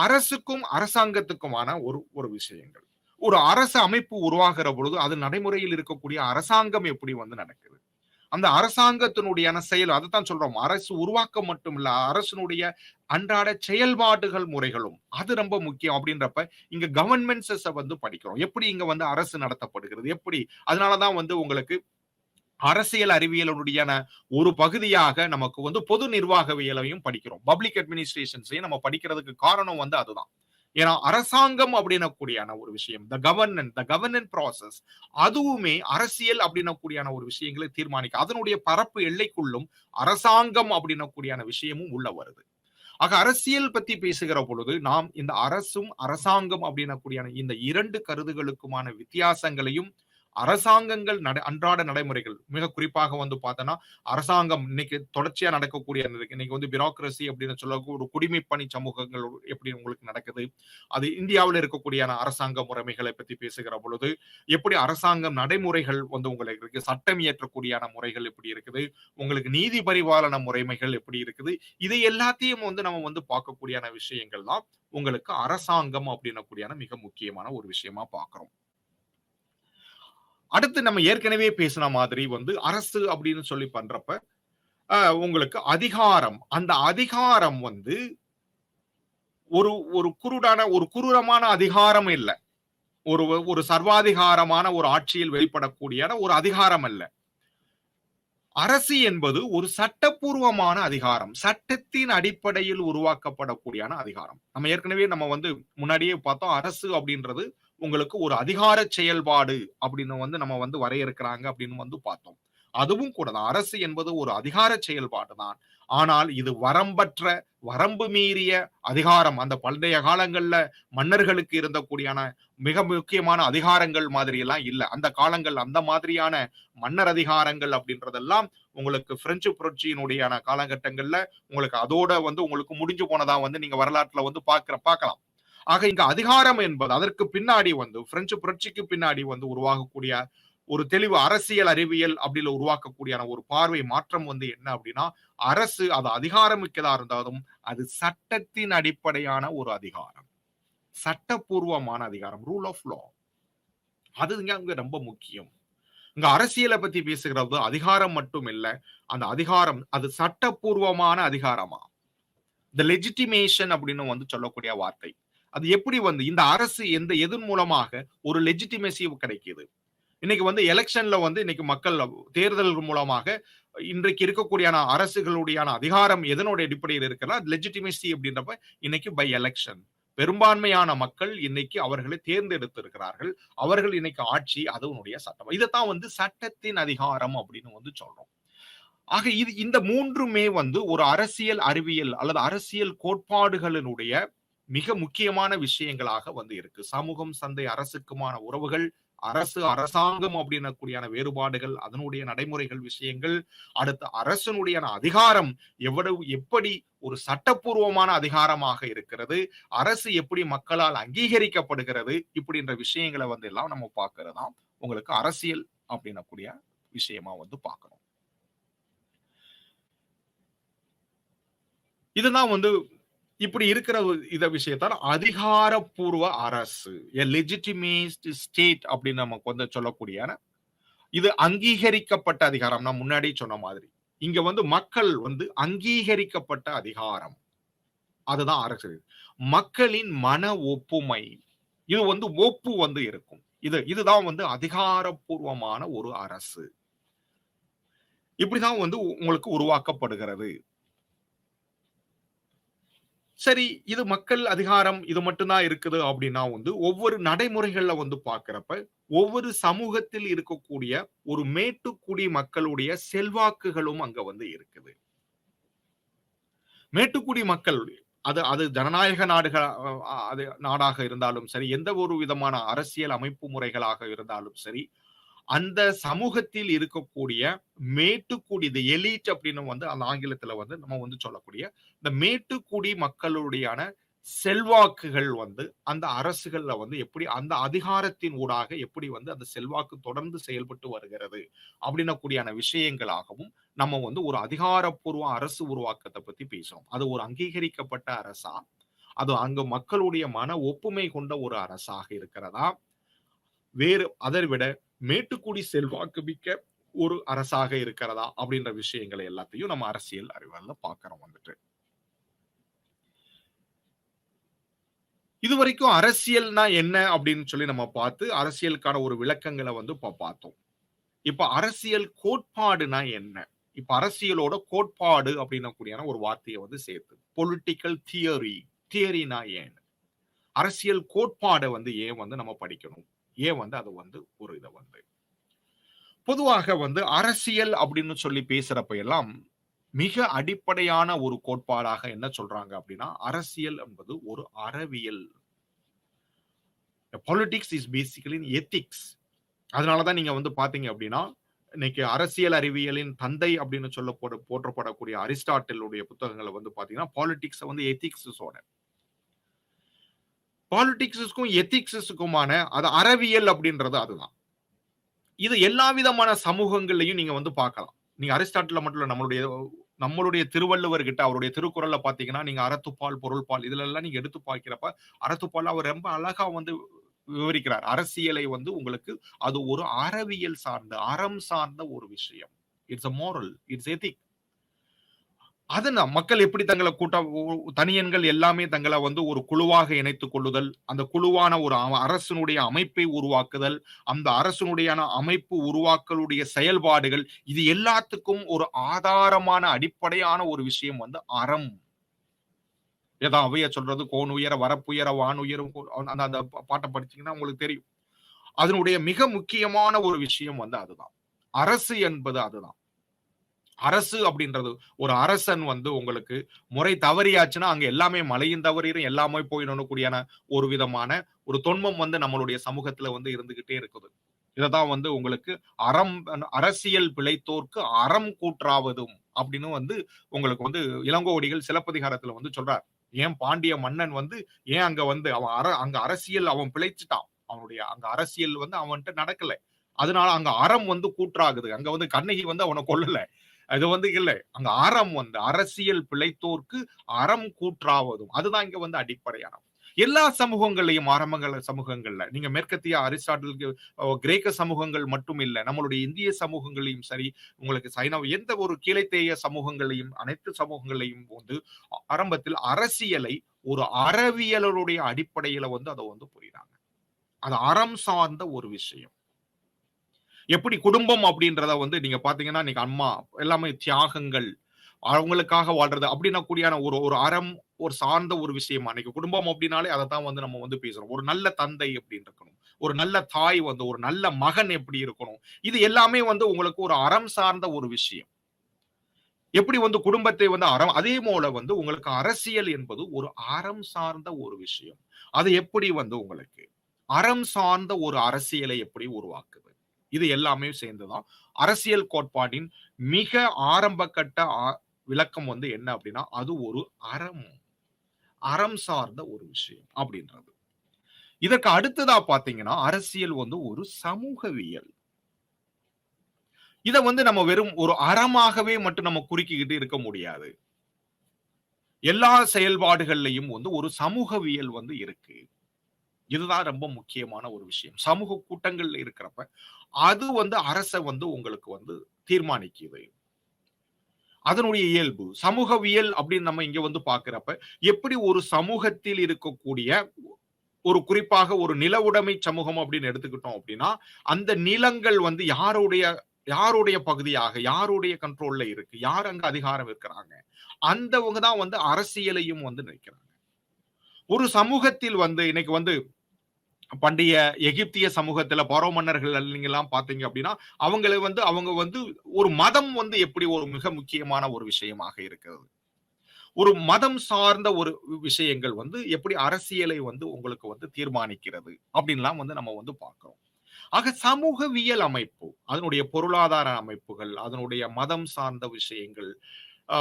அரசுக்கும் அரசாங்கத்துக்குமான ஒரு ஒரு விஷயங்கள். ஒரு அரசு அமைப்பு உருவாகிற பொழுது அது நடைமுறையில் இருக்கக்கூடிய அரசாங்கம் எப்படி வந்து நடக்குது? அந்த அரசாங்கத்தினுடைய செயல் அதைத்தான் சொல்றோம். அரசு உருவாக்கம் மட்டும் இல்ல, அரசனுடைய அன்றாட செயல்பாடுகள் முறைகளும் அது ரொம்ப முக்கியம் அப்படின்றப்ப இங்க கவர்ன்மெண்ட்ஸ வந்து படிக்கிறோம். எப்படி இங்க வந்து அரசு நடத்தப்படுகிறது? எப்படி? அதனாலதான் வந்து உங்களுக்கு அரசியல் அறிவியலுடைய ஒரு பகுதியாக நமக்கு வந்து பொது நிர்வாகவியலையும் படிக்கிறோம். பப்ளிக் அட்மினிஸ்ட்ரேஷன்ஸையும் நம்ம படிக்கிறதுக்கு காரணம் வந்து அதுதான். ஏன்னா அரசாங்கம் அப்படின்னக்கூடியான ஒரு விஷயம், த கவர்னன்ட் ப்ராசஸ், அதுவுமே அரசியல் அப்படின்னக்கூடியான ஒரு விஷயங்களை தீர்மானிக்க அதனுடைய பரப்பு எல்லைக்குள்ளும் அரசாங்கம் அப்படின்னக்கூடியான விஷயமும் உள்ள வருது. ஆக அரசியல் பத்தி பேசுகிற பொழுது நாம் இந்த அரசும் அரசாங்கம் அப்படின்னக்கூடியான இந்த 2 கருதுகளுக்குமான வித்தியாசங்களையும் அரசாங்கங்கள் அன்றாட நடைமுறைகள் மிக குறிப்பாக வந்து பார்த்தோன்னா அரசாங்கம் இன்னைக்கு தொடர்ச்சியா நடக்கக்கூடிய இன்னைக்கு வந்து பியூரோக்ரசி அப்படின்னு சொல்லக்கூடிய ஒரு குடிமை பணி சமூகங்கள் எப்படி உங்களுக்கு நடக்குது, அது இந்தியாவில் இருக்கக்கூடிய அரசாங்க முறைமைகளை பத்தி பேசுகிற பொழுது எப்படி அரசாங்கம் நடைமுறைகள் வந்து உங்களுக்கு இருக்கு, சட்டம் இயற்றக்கூடிய முறைகள் எப்படி இருக்குது, உங்களுக்கு நீதி பரிபாலன முறைமைகள் எப்படி இருக்குது, இதை எல்லாத்தையும் வந்து நம்ம வந்து பார்க்கக்கூடிய விஷயங்கள் தான் உங்களுக்கு அரசாங்கம் அப்படின்னக்கூடிய மிக முக்கியமான ஒரு விஷயமா பார்க்கிறோம். அடுத்து நம்ம ஏற்கனவே பேசின மாதிரி வந்து அரசு அப்படின்னு சொல்லி பண்றப்ப உங்களுக்கு அதிகாரம், அந்த அதிகாரம் வந்து ஒரு ஒரு குரூரமான அதிகாரம் இல்ல. ஒரு சர்வாதிகாரமான ஒரு ஆட்சியில் வெளிப்படக்கூடிய ஒரு அதிகாரம் அல்ல. அரசு என்பது ஒரு சட்டப்பூர்வமான அதிகாரம், சட்டத்தின் அடிப்படையில் உருவாக்கப்படக்கூடிய அதிகாரம். நம்ம ஏற்கனவே நம்ம வந்து முன்னாடியே பார்த்தோம், அரசு அப்படின்றது உங்களுக்கு ஒரு அதிகார செயல்பாடு அப்படின்னு வந்து நம்ம வந்து வரையறுக்கிறாங்க அப்படின்னு வந்து பார்த்தோம். அதுவும் கூட தான், அரசு என்பது ஒரு அதிகார செயல்பாடு தான். ஆனால் இது வரம்பு மீறிய அதிகாரம். அந்த பண்டைய காலங்கள்ல மன்னர்களுக்கு இருந்தக்கூடியான மிக முக்கியமான அதிகாரங்கள் மாதிரி எல்லாம் இல்ல. அந்த காலங்கள் அந்த மாதிரியான மன்னர் அதிகாரங்கள் அப்படின்றதெல்லாம் உங்களுக்கு பிரெஞ்சு புரட்சியினுடைய காலகட்டங்கள்ல உங்களுக்கு அதோட வந்து உங்களுக்கு முடிஞ்சு போனதா வந்து நீங்க வரலாற்றுல வந்து பார்க்கலாம். ஆக இங்க அதிகாரம் என்பது அதற்கு பின்னாடி வந்து பிரெஞ்சு புரட்சிக்கு பின்னாடி வந்து உருவாகக்கூடிய ஒரு தெளிவு அரசியல் அறிவியல் அப்படின்னு உருவாக்கக்கூடிய ஒரு பார்வை மாற்றம் வந்து என்ன அப்படின்னா, அரசு அது அதிகாரமிக்கதா இருந்தாலும் அது சட்டத்தின் அடிப்படையான ஒரு அதிகாரம், சட்டப்பூர்வமான அதிகாரம், ரூல் ஆஃப் லா. அதுங்க அங்க ரொம்ப முக்கியம். இங்க அரசியலை பத்தி பேசுகிறது அதிகாரம் மட்டும் இல்ல, அந்த அதிகாரம் அது சட்டப்பூர்வமான அதிகாரமா, த லெஜிட்டிமேஷன் அப்படின்னு வந்து சொல்லக்கூடிய வார்த்தை. அது எப்படி வந்து இந்த அரசு எதன் மூலமாக ஒரு லெஜிட்டிமேசி கிடைக்குது. இன்னைக்கு வந்து எலெக்ஷன்ல வந்து இன்னைக்கு மக்கள் தேர்தல் மூலமாக இன்றைக்கு இருக்கக்கூடிய அரசுகளுடைய அதிகாரம் எதனுடைய அடிப்படையில் இருக்கிறதா லெஜிட்டிமேசி அப்படின்றப்ப இன்னைக்கு பை எலெக்ஷன் பெரும்பான்மையான மக்கள் இன்னைக்கு அவர்களை தேர்ந்தெடுத்திருக்கிறார்கள். அவர்கள் இன்னைக்கு ஆட்சி அதனுடைய சட்டம். இதைத்தான் வந்து சட்டத்தின் அதிகாரம் அப்படின்னு வந்து சொல்றோம். ஆக இந்த மூன்றுமே வந்து ஒரு அரசியல் அறிவியல் அல்லது அரசியல் கோட்பாடுகளினுடைய மிக முக்கியமான விஷயங்களாக வந்து இருக்கு. சமூகம், சந்தை, அரசுக்குமான உறவுகள், அரசாங்கம் அப்படின்னக்கூடிய வேறுபாடுகள், அதனுடைய நடைமுறைகள் விஷயங்கள், அடுத்து அரசனுடைய அதிகாரம் எப்படி ஒரு சட்டப்பூர்வமான அதிகாரமாக இருக்கிறது, அரசு எப்படி மக்களால் அங்கீகரிக்கப்படுகிறது, இப்படின்ற விஷயங்களை வந்து எல்லாம் நம்ம பார்க்கிறதா உங்களுக்கு அரசியல் அப்படின்னக்கூடிய விஷயமா வந்து பார்க்கணும். இதுதான் வந்து இப்படி இருக்கிற இத விஷயத்தால் அதிகாரப்பூர்வ அரசு, எ லெஜிட்டிமேட் ஸ்டேட் அப்படின்னு நமக்கு வந்து சொல்லக்கூடிய இது அங்கீகரிக்கப்பட்ட அதிகாரம். நான் முன்னாடி சொன்ன மாதிரி. இங்க வந்து மக்கள் வந்து அங்கீகரிக்கப்பட்ட அதிகாரம். அதுதான் அரசு. மக்களின் மன ஒப்புமை. இது வந்து ஒப்பு வந்து இருக்கும். இதுதான் வந்து அதிகாரப்பூர்வமான ஒரு அரசு. இப்படிதான் வந்து உங்களுக்கு உருவாக்கப்படுகிறது. சரி, இது மக்கள் அதிகாரம் இது மட்டும் தான் இருக்குது அப்படின்னா வந்து ஒவ்வொரு நடைமுறைகள்ல வந்து பார்க்கிறப்ப, ஒவ்வொரு சமூகத்தில் இருக்கக்கூடிய ஒரு மேட்டுக்குடி மக்களுடைய செல்வாக்குகளும் அங்க வந்து இருக்குது. மேட்டுக்குடி மக்கள் அது அது ஜனநாயக நாடுகள் அது நாடாக இருந்தாலும் சரி, எந்த ஒரு விதமான அரசியல் அமைப்பு முறைகளாக இருந்தாலும் சரி, அந்த சமூகத்தில் இருக்கக்கூடிய மேட்டுக்குடி தி எலிட் அப்படின்னு வந்து அந்த ஆங்கிலத்துல வந்து நம்ம வந்து சொல்லக்கூடிய இந்த மேட்டுக்குடி மக்களுடையான செல்வாக்குகள் வந்து அந்த அரசுகள்ல வந்து எப்படி அந்த அதிகாரத்தின் ஊடாக எப்படி வந்து அந்த செல்வாக்கு தொடர்ந்து செயல்பட்டு வருகிறது அப்படின்ன கூடியான விஷயங்களாகவும் நம்ம வந்து ஒரு அதிகாரப்பூர்வ அரசு உருவாக்கத்தை பத்தி பேசுறோம். அது ஒரு அங்கீகரிக்கப்பட்ட அரசா, அது அங்க மக்களுடைய மன ஒப்புமை கொண்ட ஒரு அரசாக இருக்கிறதா, வேறு அதை விட மேட்டுக்குடி செல்வாக்கு மிக்க ஒரு அரசாக இருக்கிறதா அப்படின்ற விஷயங்களை எல்லாத்தையும் நம்ம அரசியல் அறிவியல்ல பார்க்கிறோம் வந்துட்டு. இதுவரைக்கும் அரசியல்னா என்ன அப்படின்னு சொல்லி நம்ம பார்த்து அரசியலுக்கான ஒரு விளக்கங்களை வந்து பார்த்தோம். இப்ப அரசியல் கோட்பாடுனா என்ன? இப்ப அரசியலோட கோட்பாடு அப்படின்னக்கூடியான ஒரு வார்த்தையை வந்து சேர்த்து பொலிட்டிக்கல் தியரி. தியரினா ஏன்? அரசியல் கோட்பாடை வந்து ஏன் வந்து நம்ம படிக்கணும்? ஏன் வந்து அது வந்து ஒரு இதை வந்து பொதுவாக வந்து அரசியல் அப்படின்னு சொல்லி பேசுறப்ப எல்லாம் மிக அடிப்படையான ஒரு கோட்பாடாக என்ன சொல்றாங்க அப்படின்னா அரசியல் என்பது ஒரு அறவியல். Politics is basically ethics. அதனாலதான் நீங்க வந்து பாத்தீங்க அப்படின்னா இன்னைக்கு அரசியல் அறிவியலின் தந்தை அப்படின்னு சொல்ல போற்றப்படக்கூடிய அரிஸ்டாட்டிலுடைய புத்தகங்களை வந்து பாத்தீங்கன்னா பாலிடிக்ஸ் வந்து எத்திக்ஸோட பாலிடிக்ஸுக்கும் எத்திக்ஸுக்குமான அது அறவியல் அப்படின்றது அதுதான். இது எல்லா விதமான சமூகங்கள்லையும் நீங்க வந்து பார்க்கலாம். நீங்க அரிஸ்டாட்டில மட்டும் இல்ல நம்மளுடைய திருவள்ளுவர் கிட்ட அவருடைய திருக்குறள்ல பாத்தீங்கன்னா நீங்க அறத்துப்பால் பொருள்பால் இதுல எல்லாம் நீங்க எடுத்து பார்க்கிறப்ப அறத்துப்பால் அவர் ரொம்ப அழகா வந்து விவரிக்கிறார். அரசியலை வந்து உங்களுக்கு அது ஒரு அறவியல் சார்ந்த அறம் சார்ந்த ஒரு விஷயம். It's a moral, it's ethic. அதுதான் மக்கள் எப்படி தங்களை தனியன்கள் எல்லாமே தங்களை வந்து ஒரு குழுவாக இணைத்துக் கொள்ளுதல், அந்த குழுவான ஒரு அரசனுடைய அமைப்பை உருவாக்குதல், அந்த அரசனுடைய அமைப்பு உருவாக்கலுடைய செயல்பாடுகள் இது எல்லாத்துக்கும் ஒரு ஆதாரமான அடிப்படையான ஒரு விஷயம் வந்து அறம். ஏதா அவைய சொல்றது கோன் உயர வரப்புயர வான் உயரும் அந்த அந்த பாட்டை படிச்சீங்கன்னா உங்களுக்கு தெரியும். அதனுடைய மிக முக்கியமான ஒரு விஷயம் வந்து அதுதான். அரசு என்பது அதுதான். அரசு அப்படின்றது ஒரு அரசன் வந்து உங்களுக்கு முறை தவறியாச்சுன்னா அங்க எல்லாமே மழையும் தவறிடும் எல்லாமே போயிடணும் கூடியான ஒரு விதமான ஒரு தொன்மம் வந்து நம்மளுடைய சமூகத்துல வந்து இருந்துகிட்டே இருக்குது. இததான் வந்து உங்களுக்கு அறம் அரசியல் பிழைத்தோர்க்கு அறம் கூற்றாவதும் அப்படின்னு வந்து உங்களுக்கு வந்து இளங்கோவடிகள் சிலப்பதிகாரத்துல வந்து சொல்றார். ஏன் பாண்டிய மன்னன் வந்து ஏன் அங்க வந்து அவன் அங்க அரசியல் அவன் பிழைச்சிட்டான். அவனுடைய அங்க அரசியல் வந்து அவன்கிட்ட நடக்கல. அதனால அங்க அறம் வந்து கூற்றாகுது. அங்க வந்து கண்ணகி வந்து அவனை கொல்லல. அது வந்து இல்ல. அங்க அறம் வந்து அரசியல் பிழைத்தோர்க்கு அறம் கூற்றாவதும். அதுதான் இங்க வந்து அடிப்படையான. எல்லா சமூகங்களையும் ஆரம்பகால சமூகங்கள்ல நீங்க மேற்கத்திய அரிஸ்டாட்டிலுக்கு கிரேக்க சமூகங்கள் மட்டும் இல்ல. நம்மளுடைய இந்திய சமூகங்களையும் சரி, உங்களுக்கு சைனா எந்த ஒரு கீழைத்தேய சமூகங்களையும் அனைத்து சமூகங்களையும் வந்து ஆரம்பத்தில் அரசியலை ஒரு அறவியலருடைய அடிப்படையில வந்து அதை வந்து புரியுறாங்க. அது அறம் சார்ந்த ஒரு விஷயம். எப்படி குடும்பம் அப்படின்றத வந்து நீங்க பாத்தீங்கன்னா இன்னைக்கு அம்மா எல்லாமே தியாகங்கள் அவங்களுக்காக வாழ்றது அப்படின்னா கூடியான ஒரு ஒரு அறம் ஒரு சார்ந்த ஒரு விஷயமா இன்னைக்கு குடும்பம் அப்படின்னாலே அதை தான் வந்து நம்ம வந்து பேசுறோம். ஒரு நல்ல தந்தை எப்படி இருக்கணும், ஒரு நல்ல தாய் வந்து ஒரு நல்ல மகன் எப்படி இருக்கணும், இது எல்லாமே வந்து உங்களுக்கு ஒரு அறம் சார்ந்த ஒரு விஷயம். எப்படி வந்து குடும்பத்தை வந்து அறம் அதே போல வந்து உங்களுக்கு அரசியல் என்பது ஒரு அறம் சார்ந்த ஒரு விஷயம். அது எப்படி வந்து உங்களுக்கு அறம் சார்ந்த ஒரு அரசியலை எப்படி உருவாக்குது, இது எல்லாமே சேர்ந்துதான் அரசியல் கோட்பாட்டின் மிக ஆரம்ப கட்ட விளக்கம் வந்து என்ன அப்படின்னா அது ஒரு அறம் அறம் சார்ந்த ஒரு விஷயம் அப்படின்றது. இதற்கு அடுத்ததா பாத்தீங்கன்னா அரசியல் வந்து ஒரு சமூகவியல். இத வந்து நம்ம வெறும் ஒரு அறமாகவே மட்டும் நம்ம குறுக்கிக்கிட்டு இருக்க முடியாது. எல்லா செயல்பாடுகள்லயும் வந்து ஒரு சமூகவியல் வந்து இருக்கு. இதுதான் ரொம்ப முக்கியமான ஒரு விஷயம். சமூக கூட்டங்கள்ல இருக்கிறப்ப, அது வந்து அரச வந்து உங்களுக்கு வந்து தீர்மானிக்குது. அதனுடைய இயல்பு. சமூகவியல் அப்படின்னு நம்ம இங்க வந்து பார்க்கிறப்ப, எப்படி ஒரு சமூகத்தில் இருக்கக்கூடிய ஒரு குறிப்பாக ஒரு நில உடைமை சமூகம் அப்படின்னு எடுத்துக்கிட்டோம் அப்படின்னா, அந்த நிலங்கள் வந்து யாருடைய யாருடைய பகுதியாக, யாருடைய கண்ட்ரோல்ல இருக்கு? யார் அங்க அதிகாரம் இருக்கிறாங்க? அந்தவங்க தான் வந்து அரசியலையும் வந்து நினைக்கிறாங்க. ஒரு சமூகத்தில் வந்து இன்னைக்கு வந்து பண்டைய எகிப்திய சமூகத்துல பார்ோ மன்னர்கள் நீங்கலாம் பார்த்தீங்க அப்படின்னா, அவங்க வந்து ஒரு மதம் வந்து எப்படி ஒரு மிக முக்கியமான ஒரு விஷயமாக இருக்கிறது. ஒரு மதம் சார்ந்த ஒரு விஷயங்கள் வந்து எப்படி அரசியலை வந்து உங்களுக்கு வந்து தீர்மானிக்கிறது அப்படின்லாம் வந்து நம்ம வந்து பார்க்கிறோம். ஆக சமூகவியல் அமைப்பு, அதனுடைய பொருளாதார அமைப்புகள், அதனுடைய மதம் சார்ந்த விஷயங்கள், ஆ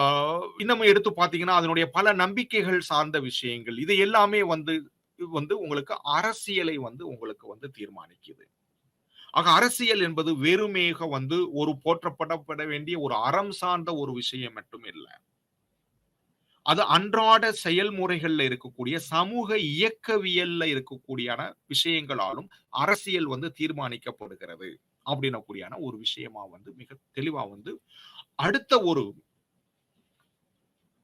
இன்னமும் எடுத்து பார்த்தீங்கன்னா, அதனுடைய பல நம்பிக்கைகள் சார்ந்த விஷயங்கள், இது எல்லாமே வந்து வந்து உங்களுக்கு அரசியலை வந்து உங்களுக்கு வந்து தீர்மானிக்குது. ஆக அரசியல் என்பது வெறுமேக வந்து ஒரு போற்றப்படப்பட வேண்டிய ஒரு அறம் சார்ந்த ஒரு விஷயம் மட்டும் இல்ல. அது அன்றாட செயல்முறைகள்ல இருக்கக்கூடிய சமூக இயக்கவியல்ல இருக்கக்கூடியான விஷயங்களாலும் அரசியல் வந்து தீர்மானிக்கப்படுகிறது. அப்படின்னக்கூடியான ஒரு விஷயமா வந்து மிக தெளிவா வந்து அடுத்த ஒரு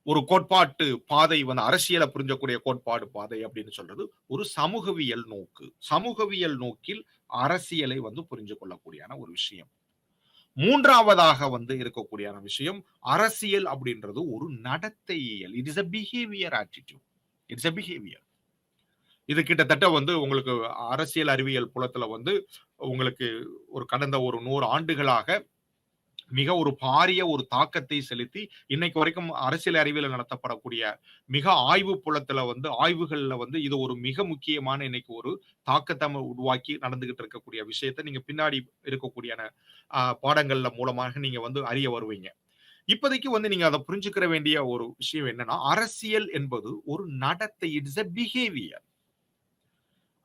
ஒரு கோட்பாட்டு பாதை வந்து அரசியல புரிஞ்சக்கூடிய கோட்பாடு பாதை அப்படின்னு சொல்றது ஒரு சமூகவியல் நோக்கு. சமூகவியல் நோக்கில் அரசியலை வந்து புரிஞ்சு கொள்ளக்கூடியான ஒரு விஷயம். 3வதாக வந்து இருக்கக்கூடியான விஷயம், அரசியல் அப்படின்றது ஒரு நடத்தையியல். It is a behaviour attitude. It's a behaviour. இது கிட்டத்தட்ட வந்து உங்களுக்கு அரசியல் அறிவியல் புலத்துல வந்து உங்களுக்கு ஒரு கடந்த ஒரு 100 ஆண்டுகளாக மிக ஒரு பாரிய ஒரு தாக்கத்தை செலுத்தி, இன்னைக்கு வரைக்கும் அரசியல் அறிவியல்ல நடத்தப்படக்கூடிய மிக ஆய்வு புலத்துல வந்து ஆய்வுகள்ல வந்து இது ஒரு மிக முக்கியமான இன்னைக்கு ஒரு தாக்கத்த உருவாக்கி நடந்துகிட்டு இருக்கக்கூடிய விஷயத்த நீங்க பின்னாடி இருக்கக்கூடியான பாடங்கள்ல மூலமாக நீங்க வந்து அறிய வருவீங்க. இப்போதைக்கு வந்து நீங்க அத புரிஞ்சுக்கிற வேண்டிய ஒரு விஷயம் என்னன்னா, அரசியல் என்பது ஒரு நடத்தை. It's a behaviour.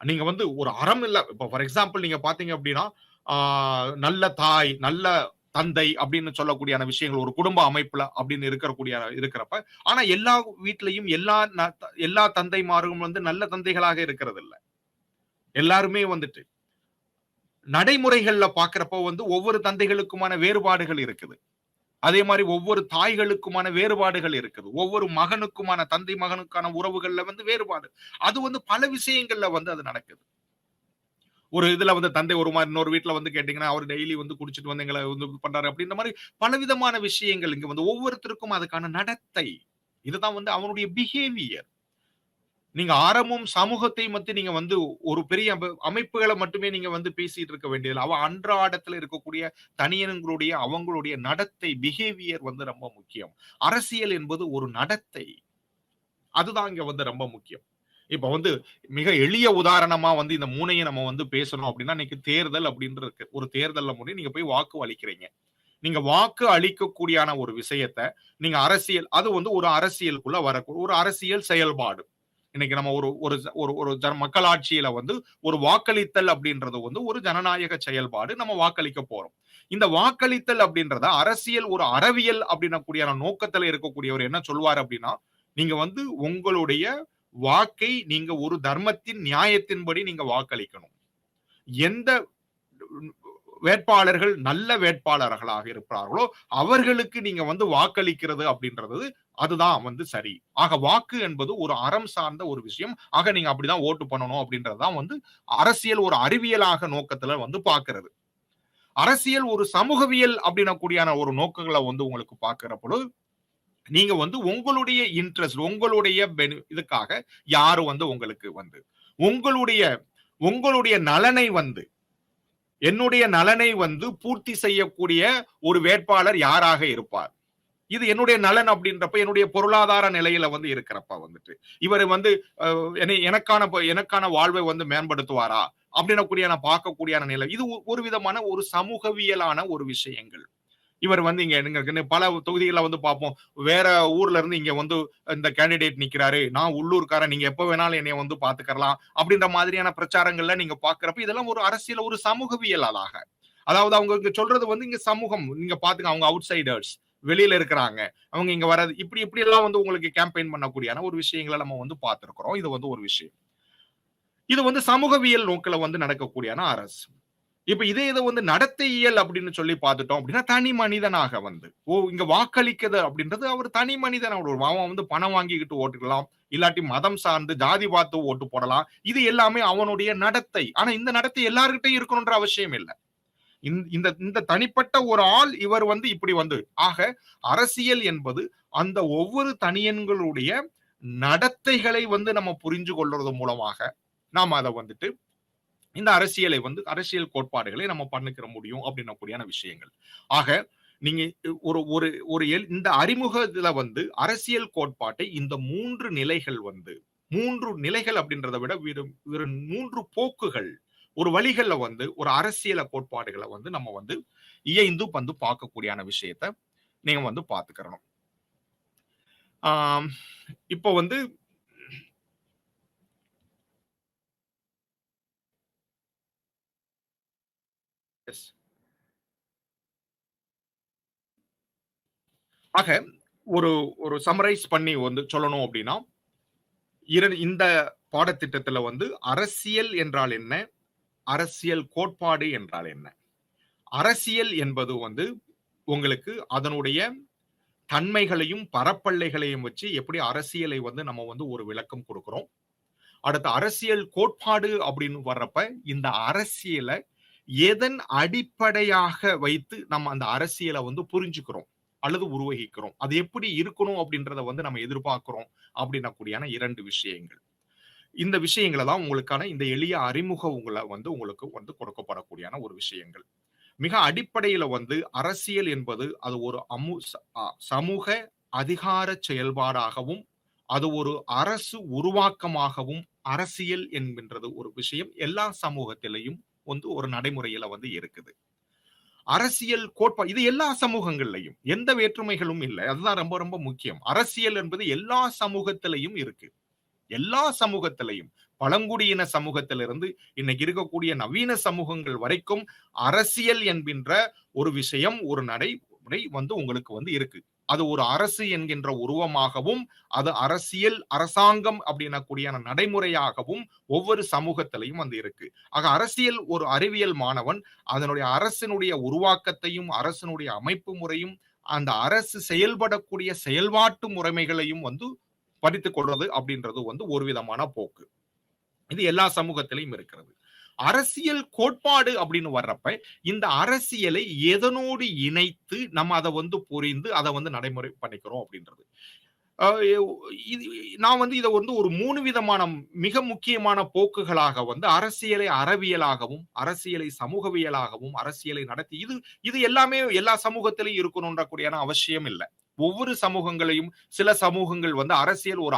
நீங்க வந்து ஒரு அறம் இல்ல. இப்ப ஃபார் எக்ஸாம்பிள் நீங்க பார்த்தீங்க அப்டின்னா, ஆ நல்ல தாய், நல்ல தந்தை அப்படின்னு சொல்லக்கூடியான விஷயங்கள் ஒரு குடும்ப அமைப்புல அப்படின்னு இருக்கிறப்ப, ஆனா எல்லா வீட்லயும் எல்லா தந்தைமாரும் வந்து நல்ல தந்தைகளாக இருக்கிறதில்ல. எல்லாருமே வந்துட்டு நடைமுறைகள்ல பார்க்கிறப்போ வந்து ஒவ்வொரு தந்தைகளுக்குமான வேறுபாடுகள் இருக்குது. அதே மாரி ஒவ்வொரு தாய்களுக்குமான வேறுபாடுகள் இருக்குது. ஒவ்வொரு மகனுக்குமான தந்தை மகனுக்கான உறவுகள்ல வந்து வேறுபாடு. அது வந்து பல விஷயங்கள்ல வந்து அது நடக்குது. ஒரு இதுல வந்து தந்தை ஒரு மாரி இன்னொரு வீட்ல வந்து கேட்டீங்கன்னா, அவரு டெய்லி வந்து குடிச்சிட்டு வந்து எங்கள வந்து பண்றாரு அப்படின்ற மாரி பலவிதமான விஷயங்கள் இங்க வந்து ஒவ்வொருத்தருக்கும் அதுக்கான நடத்தை. இதுதான் வந்து அவனுடைய பிஹேவியர். நீங்க அறமும் சமூகத்தையும் பத்தி நீங்க வந்து ஒரு பெரிய அமைப்புகள மட்டுமே நீங்க வந்து பேசிட்டு இருக்க வேண்டியதில்ல. அவன் அன்றாடத்துல இருக்கக்கூடிய தனியன்களுடைய அவங்களுடைய நடத்தை, பிஹேவியர் வந்து ரொம்ப முக்கியம். அரசியல் என்பது ஒரு நடத்தை. அதுதான் இங்க வந்து ரொம்ப முக்கியம். இப்ப வந்து மிக எளிய உதாரணமா வந்து இந்த 3யும் நம்ம வந்து பேசணும் அப்படின்னா, இன்னைக்கு தேர்தல் அப்படின்னு இருக்கு. ஒரு தேர்தல்ல முடியும் நீங்க போய் வாக்கு அளிக்கிறீங்க. நீங்க வாக்கு அளிக்கக்கூடியான ஒரு விஷயத்த, நீங்க அரசியல் அது வந்து ஒரு அரசியலுக்குள்ள ஒரு அரசியல் செயல்பாடு. இன்னைக்கு நம்ம ஒரு ஒரு ஒரு ஒரு மக்களாட்சியில வந்து ஒரு வாக்களித்தல் அப்படின்றது வந்து ஒரு ஜனநாயக செயல்பாடு. நம்ம வாக்களிக்க போறோம். இந்த வாக்களித்தல் அப்படின்றத அரசியல் ஒரு அறவியல் அப்படின்னக்கூடியான நோக்கத்துல இருக்கக்கூடியவர் என்ன சொல்வாரு அப்படின்னா, நீங்க வந்து உங்களுடைய வாக்கை நீங்க ஒரு தர்மத்தின் நியாயத்தின்படி நீங்க வாக்களிக்கணும். எந்த வேட்பாளர்கள் நல்ல வேட்பாளர்களாக இருக்கிறார்களோ, அவர்களுக்கு நீங்க வந்து வாக்களிக்கிறது அப்படின்றது அதுதான் வந்து சரி. ஆக வாக்கு என்பது ஒரு அறம் சார்ந்த ஒரு விஷயம். ஆக நீங்க அப்படிதான் ஓட்டு பண்ணணும் அப்படின்றது தான் வந்து அரசியல் ஒரு அறிவியலாக நோக்கத்துல வந்து பார்க்கிறது. அரசியல் ஒரு சமூகவியல் அப்படின்னக்கூடியான ஒரு நோக்கங்கள வந்து உங்களுக்கு பார்க்கிற பொழுது, நீங்க வந்து உங்களுடைய இன்ட்ரெஸ்ட் உங்களுடைய இதுக்காக யாரு வந்து உங்களுக்கு வந்து உங்களுடைய உங்களுடைய நலனை வந்து என்னுடைய நலனை வந்து பூர்த்தி செய்யக்கூடிய ஒரு வேட்பாளர் யாராக இருப்பார்? இது என்னுடைய நலன் அப்படின்றப்ப, என்னுடைய பொருளாதார நிலையில வந்து இருக்கிறப்ப வந்துட்டு, இவரு வந்து அ எனக்கான வாழ்வை வந்து மேம்படுத்துவாரா? அப்படின்னக்கூடிய நான் பார்க்கக்கூடியான நிலை. இது ஒரு விதமான ஒரு சமூகவியலான ஒரு விஷயங்கள். இவர் வந்து இங்க எங்களுக்கு பல தொகுதிகள்ல வந்து பார்ப்போம். வேற ஊர்ல இருந்து இங்க வந்து இந்த கேண்டிடேட் நிக்கிறாரு. நான் உள்ளூர்க்காரன். நீங்க எப்ப வேணாலும் என்னைய வந்து பார்த்துக்கலாம். அப்படின்ற மாதிரியான பிரச்சாரங்கள்ல நீங்க பார்க்கிறப்ப, இதெல்லாம் ஒரு அரசியல் ஒரு சமூகவியலாக. அதாவது அவங்க இங்க சொல்றது வந்து இங்க சமூகம் நீங்க பாத்துங்க, அவங்க அவுட் சைடர்ஸ், வெளியில இருக்கிறாங்க, அவங்க இங்க வராது, இப்படி இப்படி எல்லாம் வந்து உங்களுக்கு கேம்பெயின் பண்ணக்கூடியான ஒரு விஷயங்களை நம்ம வந்து பார்த்திருக்கிறோம். இது வந்து ஒரு விஷயம். இது வந்து சமூகவியல் நோக்கில வந்து நடக்கக்கூடியான அரசு. இப்ப இதே இத வந்து நடத்தையியல் அப்படின்னு சொல்லி பார்த்துட்டோம் அப்படின்னா, தனி மனிதனாக வந்து, இங்க வாக்களிக்கிறது அப்படின்றது அவர் தனி மனிதன். அவன் வந்து பணம் வாங்கிக்கிட்டு ஓட்டுக்கலாம். இல்லாட்டி மதம் சார்ந்து ஜாதி பார்த்து ஓட்டு போடலாம். இது எல்லாமே அவனுடைய நடத்தை. ஆனா இந்த நடத்தை எல்லார்கிட்டயும் இருக்கணும்ன்ற அவசியம் இல்ல. இந்த இந்த தனிப்பட்ட ஒரு ஆள் இவர் வந்து இப்படி வந்து ஆக அரசியல் என்பது அந்த ஒவ்வொரு தனியன்களுடைய நடத்தைகளை வந்து நம்ம புரிஞ்சு கொள்றது மூலமாக நாம அதை வந்துட்டு இந்த அரசியலை வந்து அரசியல் கோட்பாடுகளை நம்ம பண்ணிக்கிற முடியும் அப்படின்னக்கூடியான விஷயங்கள். ஆக நீங்க ஒரு ஒரு ஒரு இந்த அறிமுகத்துல வந்து அரசியல் கோட்பாட்டை இந்த 3 நிலைகள் வந்து 3 நிலைகள் அப்படின்றத விட வெறும் 3 போக்குகள், ஒரு வழிகள்ல வந்து ஒரு அரசியல கோட்பாடுகளை வந்து நம்ம வந்து இயைந்து வந்து பார்க்கக்கூடியான விஷயத்த நீங்க வந்து பார்த்துக்கிறணும். இப்போ வந்து ஆக ஒரு ஒரு சம்மரைஸ் பண்ணி வந்து சொல்லணும் அப்படின்னா, இந்த பாடத்திட்டத்துல வந்து அரசியல் என்றால் என்ன? அரசியல் கோட்பாடு என்றால் என்ன? அரசியல் என்பது வந்து உங்களுக்கு அதனுடைய தன்மைகளையும் பரப்பல்லைகளையும் வச்சு எப்படி அரசியலை வந்து நம்ம வந்து ஒரு விளக்கம் கொடுக்கிறோம். அடுத்து அரசியல் கோட்பாடு அப்படின்னு வர்றப்ப இந்த அரசியலை எதன் அடிப்படையாக வைத்து நம்ம அந்த அரசியலை வந்து புரிஞ்சுக்கிறோம் அல்லது உருவகிக்கிறோம், அது எப்படி இருக்கணும் அப்படின்றத வந்து நம்ம எதிர்பார்க்கிறோம் அப்படின்னக்கூடியான 2 விஷயங்கள். இந்த விஷயங்களை தான் உங்களுக்கான இந்த எளிய அறிமுக வந்து உங்களுக்கு வந்து கொடுக்கப்படக்கூடியான ஒரு விஷயங்கள். மிக அடிப்படையில வந்து அரசியல் என்பது அது ஒரு சமூக அதிகார செயல்பாடாகவும் அது ஒரு அரசு உருவாக்கமாகவும் அரசியல் என்கின்றது ஒரு விஷயம் எல்லா சமூகத்திலையும் வந்து ஒரு நடைமுறையில வந்து இருக்குது. அரசியல் கோட்பாடு இது எல்லா சமூகங்கள்லையும் எந்த வேற்றுமைகளும் இல்லை. அதுதான் ரொம்ப ரொம்ப முக்கியம். அரசியல் என்பது எல்லா சமூகத்திலையும் இருக்கு. எல்லா சமூகத்திலையும் பழங்குடியின சமூகத்திலிருந்து இன்னைக்கு இருக்கக்கூடிய நவீன சமூகங்கள் வரைக்கும் அரசியல் என்கின்ற ஒரு விஷயம், ஒரு நடைமுறை வந்து உங்களுக்கு வந்து இருக்கு. அது ஒரு அரசு என்கின்ற உருவமாகவும் அது அரசியல் அரசாங்கம் அப்படின்னக்கூடிய நடைமுறையாகவும் ஒவ்வொரு சமூகத்திலையும் வந்து இருக்கு. ஆக அரசியல் ஒரு அறிவியல் மாணவன் அதனுடைய அரசினுடைய உருவாக்கத்தையும் அரசினுடைய அமைப்பு முறையும் அந்த அரசு செயல்படக்கூடிய செயல்பாட்டு முறைமைகளையும் வந்து படித்துக் கொள்வது அப்படின்றது வந்து ஒரு விதமான போக்கு. இது எல்லா சமூகத்திலையும் இருக்கிறது. அரசியல் கோட்பாடு அப்படின்னு வர்றப்ப இந்த அரசியலை எதனோடு இணைத்து நம்ம அதை வந்து புரிந்து அதை வந்து நடைமுறை பண்ணிக்கிறோம் அப்படின்றது. நான் வந்து இதை வந்து ஒரு 3 விதமான மிக முக்கியமான போக்குகளாக வந்து அரசியலை அறவியலாகவும் அரசியலை சமூகவியலாகவும் அரசியலை நடத்தி இது எல்லாமே எல்லா சமூகத்திலையும் இருக்கணும்ன்ற கூடியான அவசியம் இல்லை. ஒவ்வொரு சமூகங்களையும் சில சமூகங்கள் வந்து அரசியல் ஒரு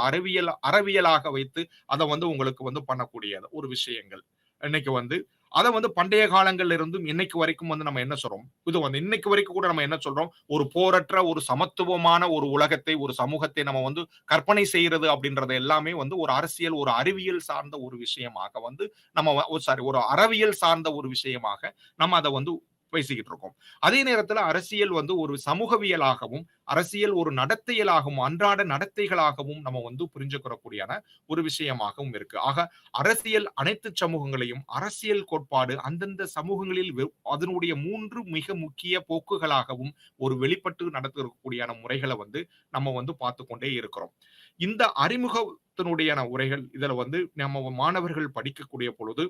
அறவியலாக வைத்து அதை வந்து உங்களுக்கு வந்து பண்ணக்கூடிய ஒரு விஷயங்கள் இன்னைக்கு வந்து அதை வந்து பண்டைய காலங்கள்ல இருந்தும் இன்னைக்கு வரைக்கும் வந்து நம்ம என்ன சொல்றோம், இது வந்து இன்னைக்கு வரைக்கும் கூட நம்ம என்ன சொல்றோம், ஒரு போரற்ற ஒரு சமத்துவமான ஒரு உலகத்தை ஒரு சமூகத்தை நம்ம வந்து கற்பனை செய்யறது அப்படின்றது எல்லாமே வந்து ஒரு அரசியல் ஒரு அறிவியல் சார்ந்த ஒரு விஷயமாக வந்து நம்ம ஒரு அறவியல் சார்ந்த ஒரு விஷயமாக நம்ம அதை வந்து பேசிக்கிட்டு இருக்கோம். அதே நேரத்துல அரசியல் வந்து ஒரு சமூகவியலாகவும் அரசியல் ஒரு நடத்தையலாகவும் அன்றாட நடத்தைகளாகவும் நம்ம வந்து புரிஞ்சுக்கிறக்கூடியான ஒரு விஷயமாகவும் இருக்கு. ஆக அரசியல் அனைத்து சமூகங்களையும் அரசியல் கோட்பாடு அந்தந்த சமூகங்களில் அதனுடைய 3 மிக முக்கிய போக்குகளாகவும் ஒரு வெளிப்பட்டு நடத்தக்கூடியான முறைகளை வந்து நம்ம வந்து பார்த்து கொண்டே இருக்கிறோம். இந்த அறிமுகத்தினுடைய உரைகள் இதுல வந்து நம்ம மாணவர்கள் படிக்கக்கூடிய பொழுது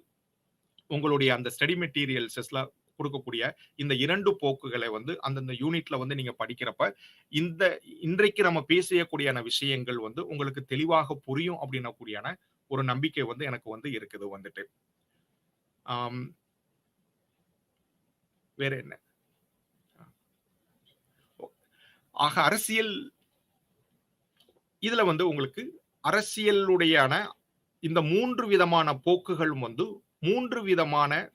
உங்களுடைய அந்த ஸ்டடி மெட்டீரியல்ஸ்ல கொடுக்கக்கூடிய இந்த 2 போக்குகளை வந்து அந்தந்த யூனிட்ல வந்து நீங்க படிக்கிறப்ப இந்த இன்றைக்கு நம்ம பேசக்கூடியான விஷயங்கள் வந்து உங்களுக்கு தெளிவாக புரியும் அப்படின்னக்கூடியான ஒரு நம்பிக்கை வந்து எனக்கு வந்து இருக்குது வந்துட்டு. வேற என்ன? ஆக அரசியல் இதுல வந்து உங்களுக்கு அரசியலுடையான இந்த 3 விதமான போக்குகள் வந்து 3 விதமான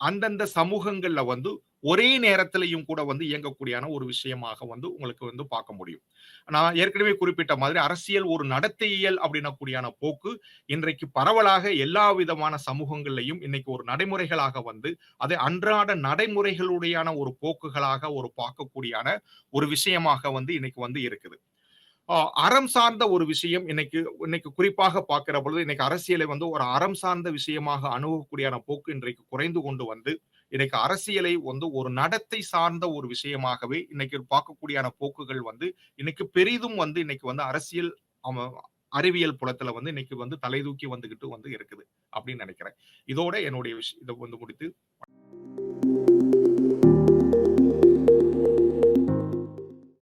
அந்தந்த சமூகங்கள்ல வந்து ஒரே நேரத்திலயும் கூட வந்து இயங்கக்கூடியான ஒரு விஷயமாக வந்து உங்களுக்கு வந்து பார்க்க முடியும். நான் ஏற்கனவே குறிப்பிட்ட மாதிரி அரசியல் ஒரு நடத்தையியல் அப்படின்னக்கூடியான போக்கு இன்றைக்கு பரவலாக எல்லா விதமான சமூகங்கள்லயும் இன்னைக்கு ஒரு நடைமுறைகளாக வந்து அதை அன்றாட நடைமுறைகளுடையான ஒரு போக்குகளாக ஒரு பார்க்கக்கூடியான ஒரு விஷயமாக வந்து இன்னைக்கு வந்து இருக்குது. அறம் சார்ந்த ஒரு விஷயம் இன்னைக்கு இன்னைக்கு குறிப்பாக பார்க்கிற பொழுது இன்னைக்கு அரசியலை வந்து ஒரு அறம் சார்ந்த விஷயமாக அணுகக்கூடியான போக்கு இன்றைக்கு குறைந்து கொண்டு வந்து இன்னைக்கு அரசியலை வந்து ஒரு நடத்தை சார்ந்த ஒரு விஷயமாகவே இன்னைக்கு பார்க்கக்கூடியான போக்குகள் வந்து இன்னைக்கு பெரிதும் வந்து இன்னைக்கு வந்து அரசியல் அம- அறிவியல் புலத்துல வந்து இன்னைக்கு வந்து தலைதூக்கி வந்துகிட்டு வந்து இருக்குது அப்படின்னு நினைக்கிறேன். இதோட என்னுடைய விஷயம் இதை வந்து முடித்து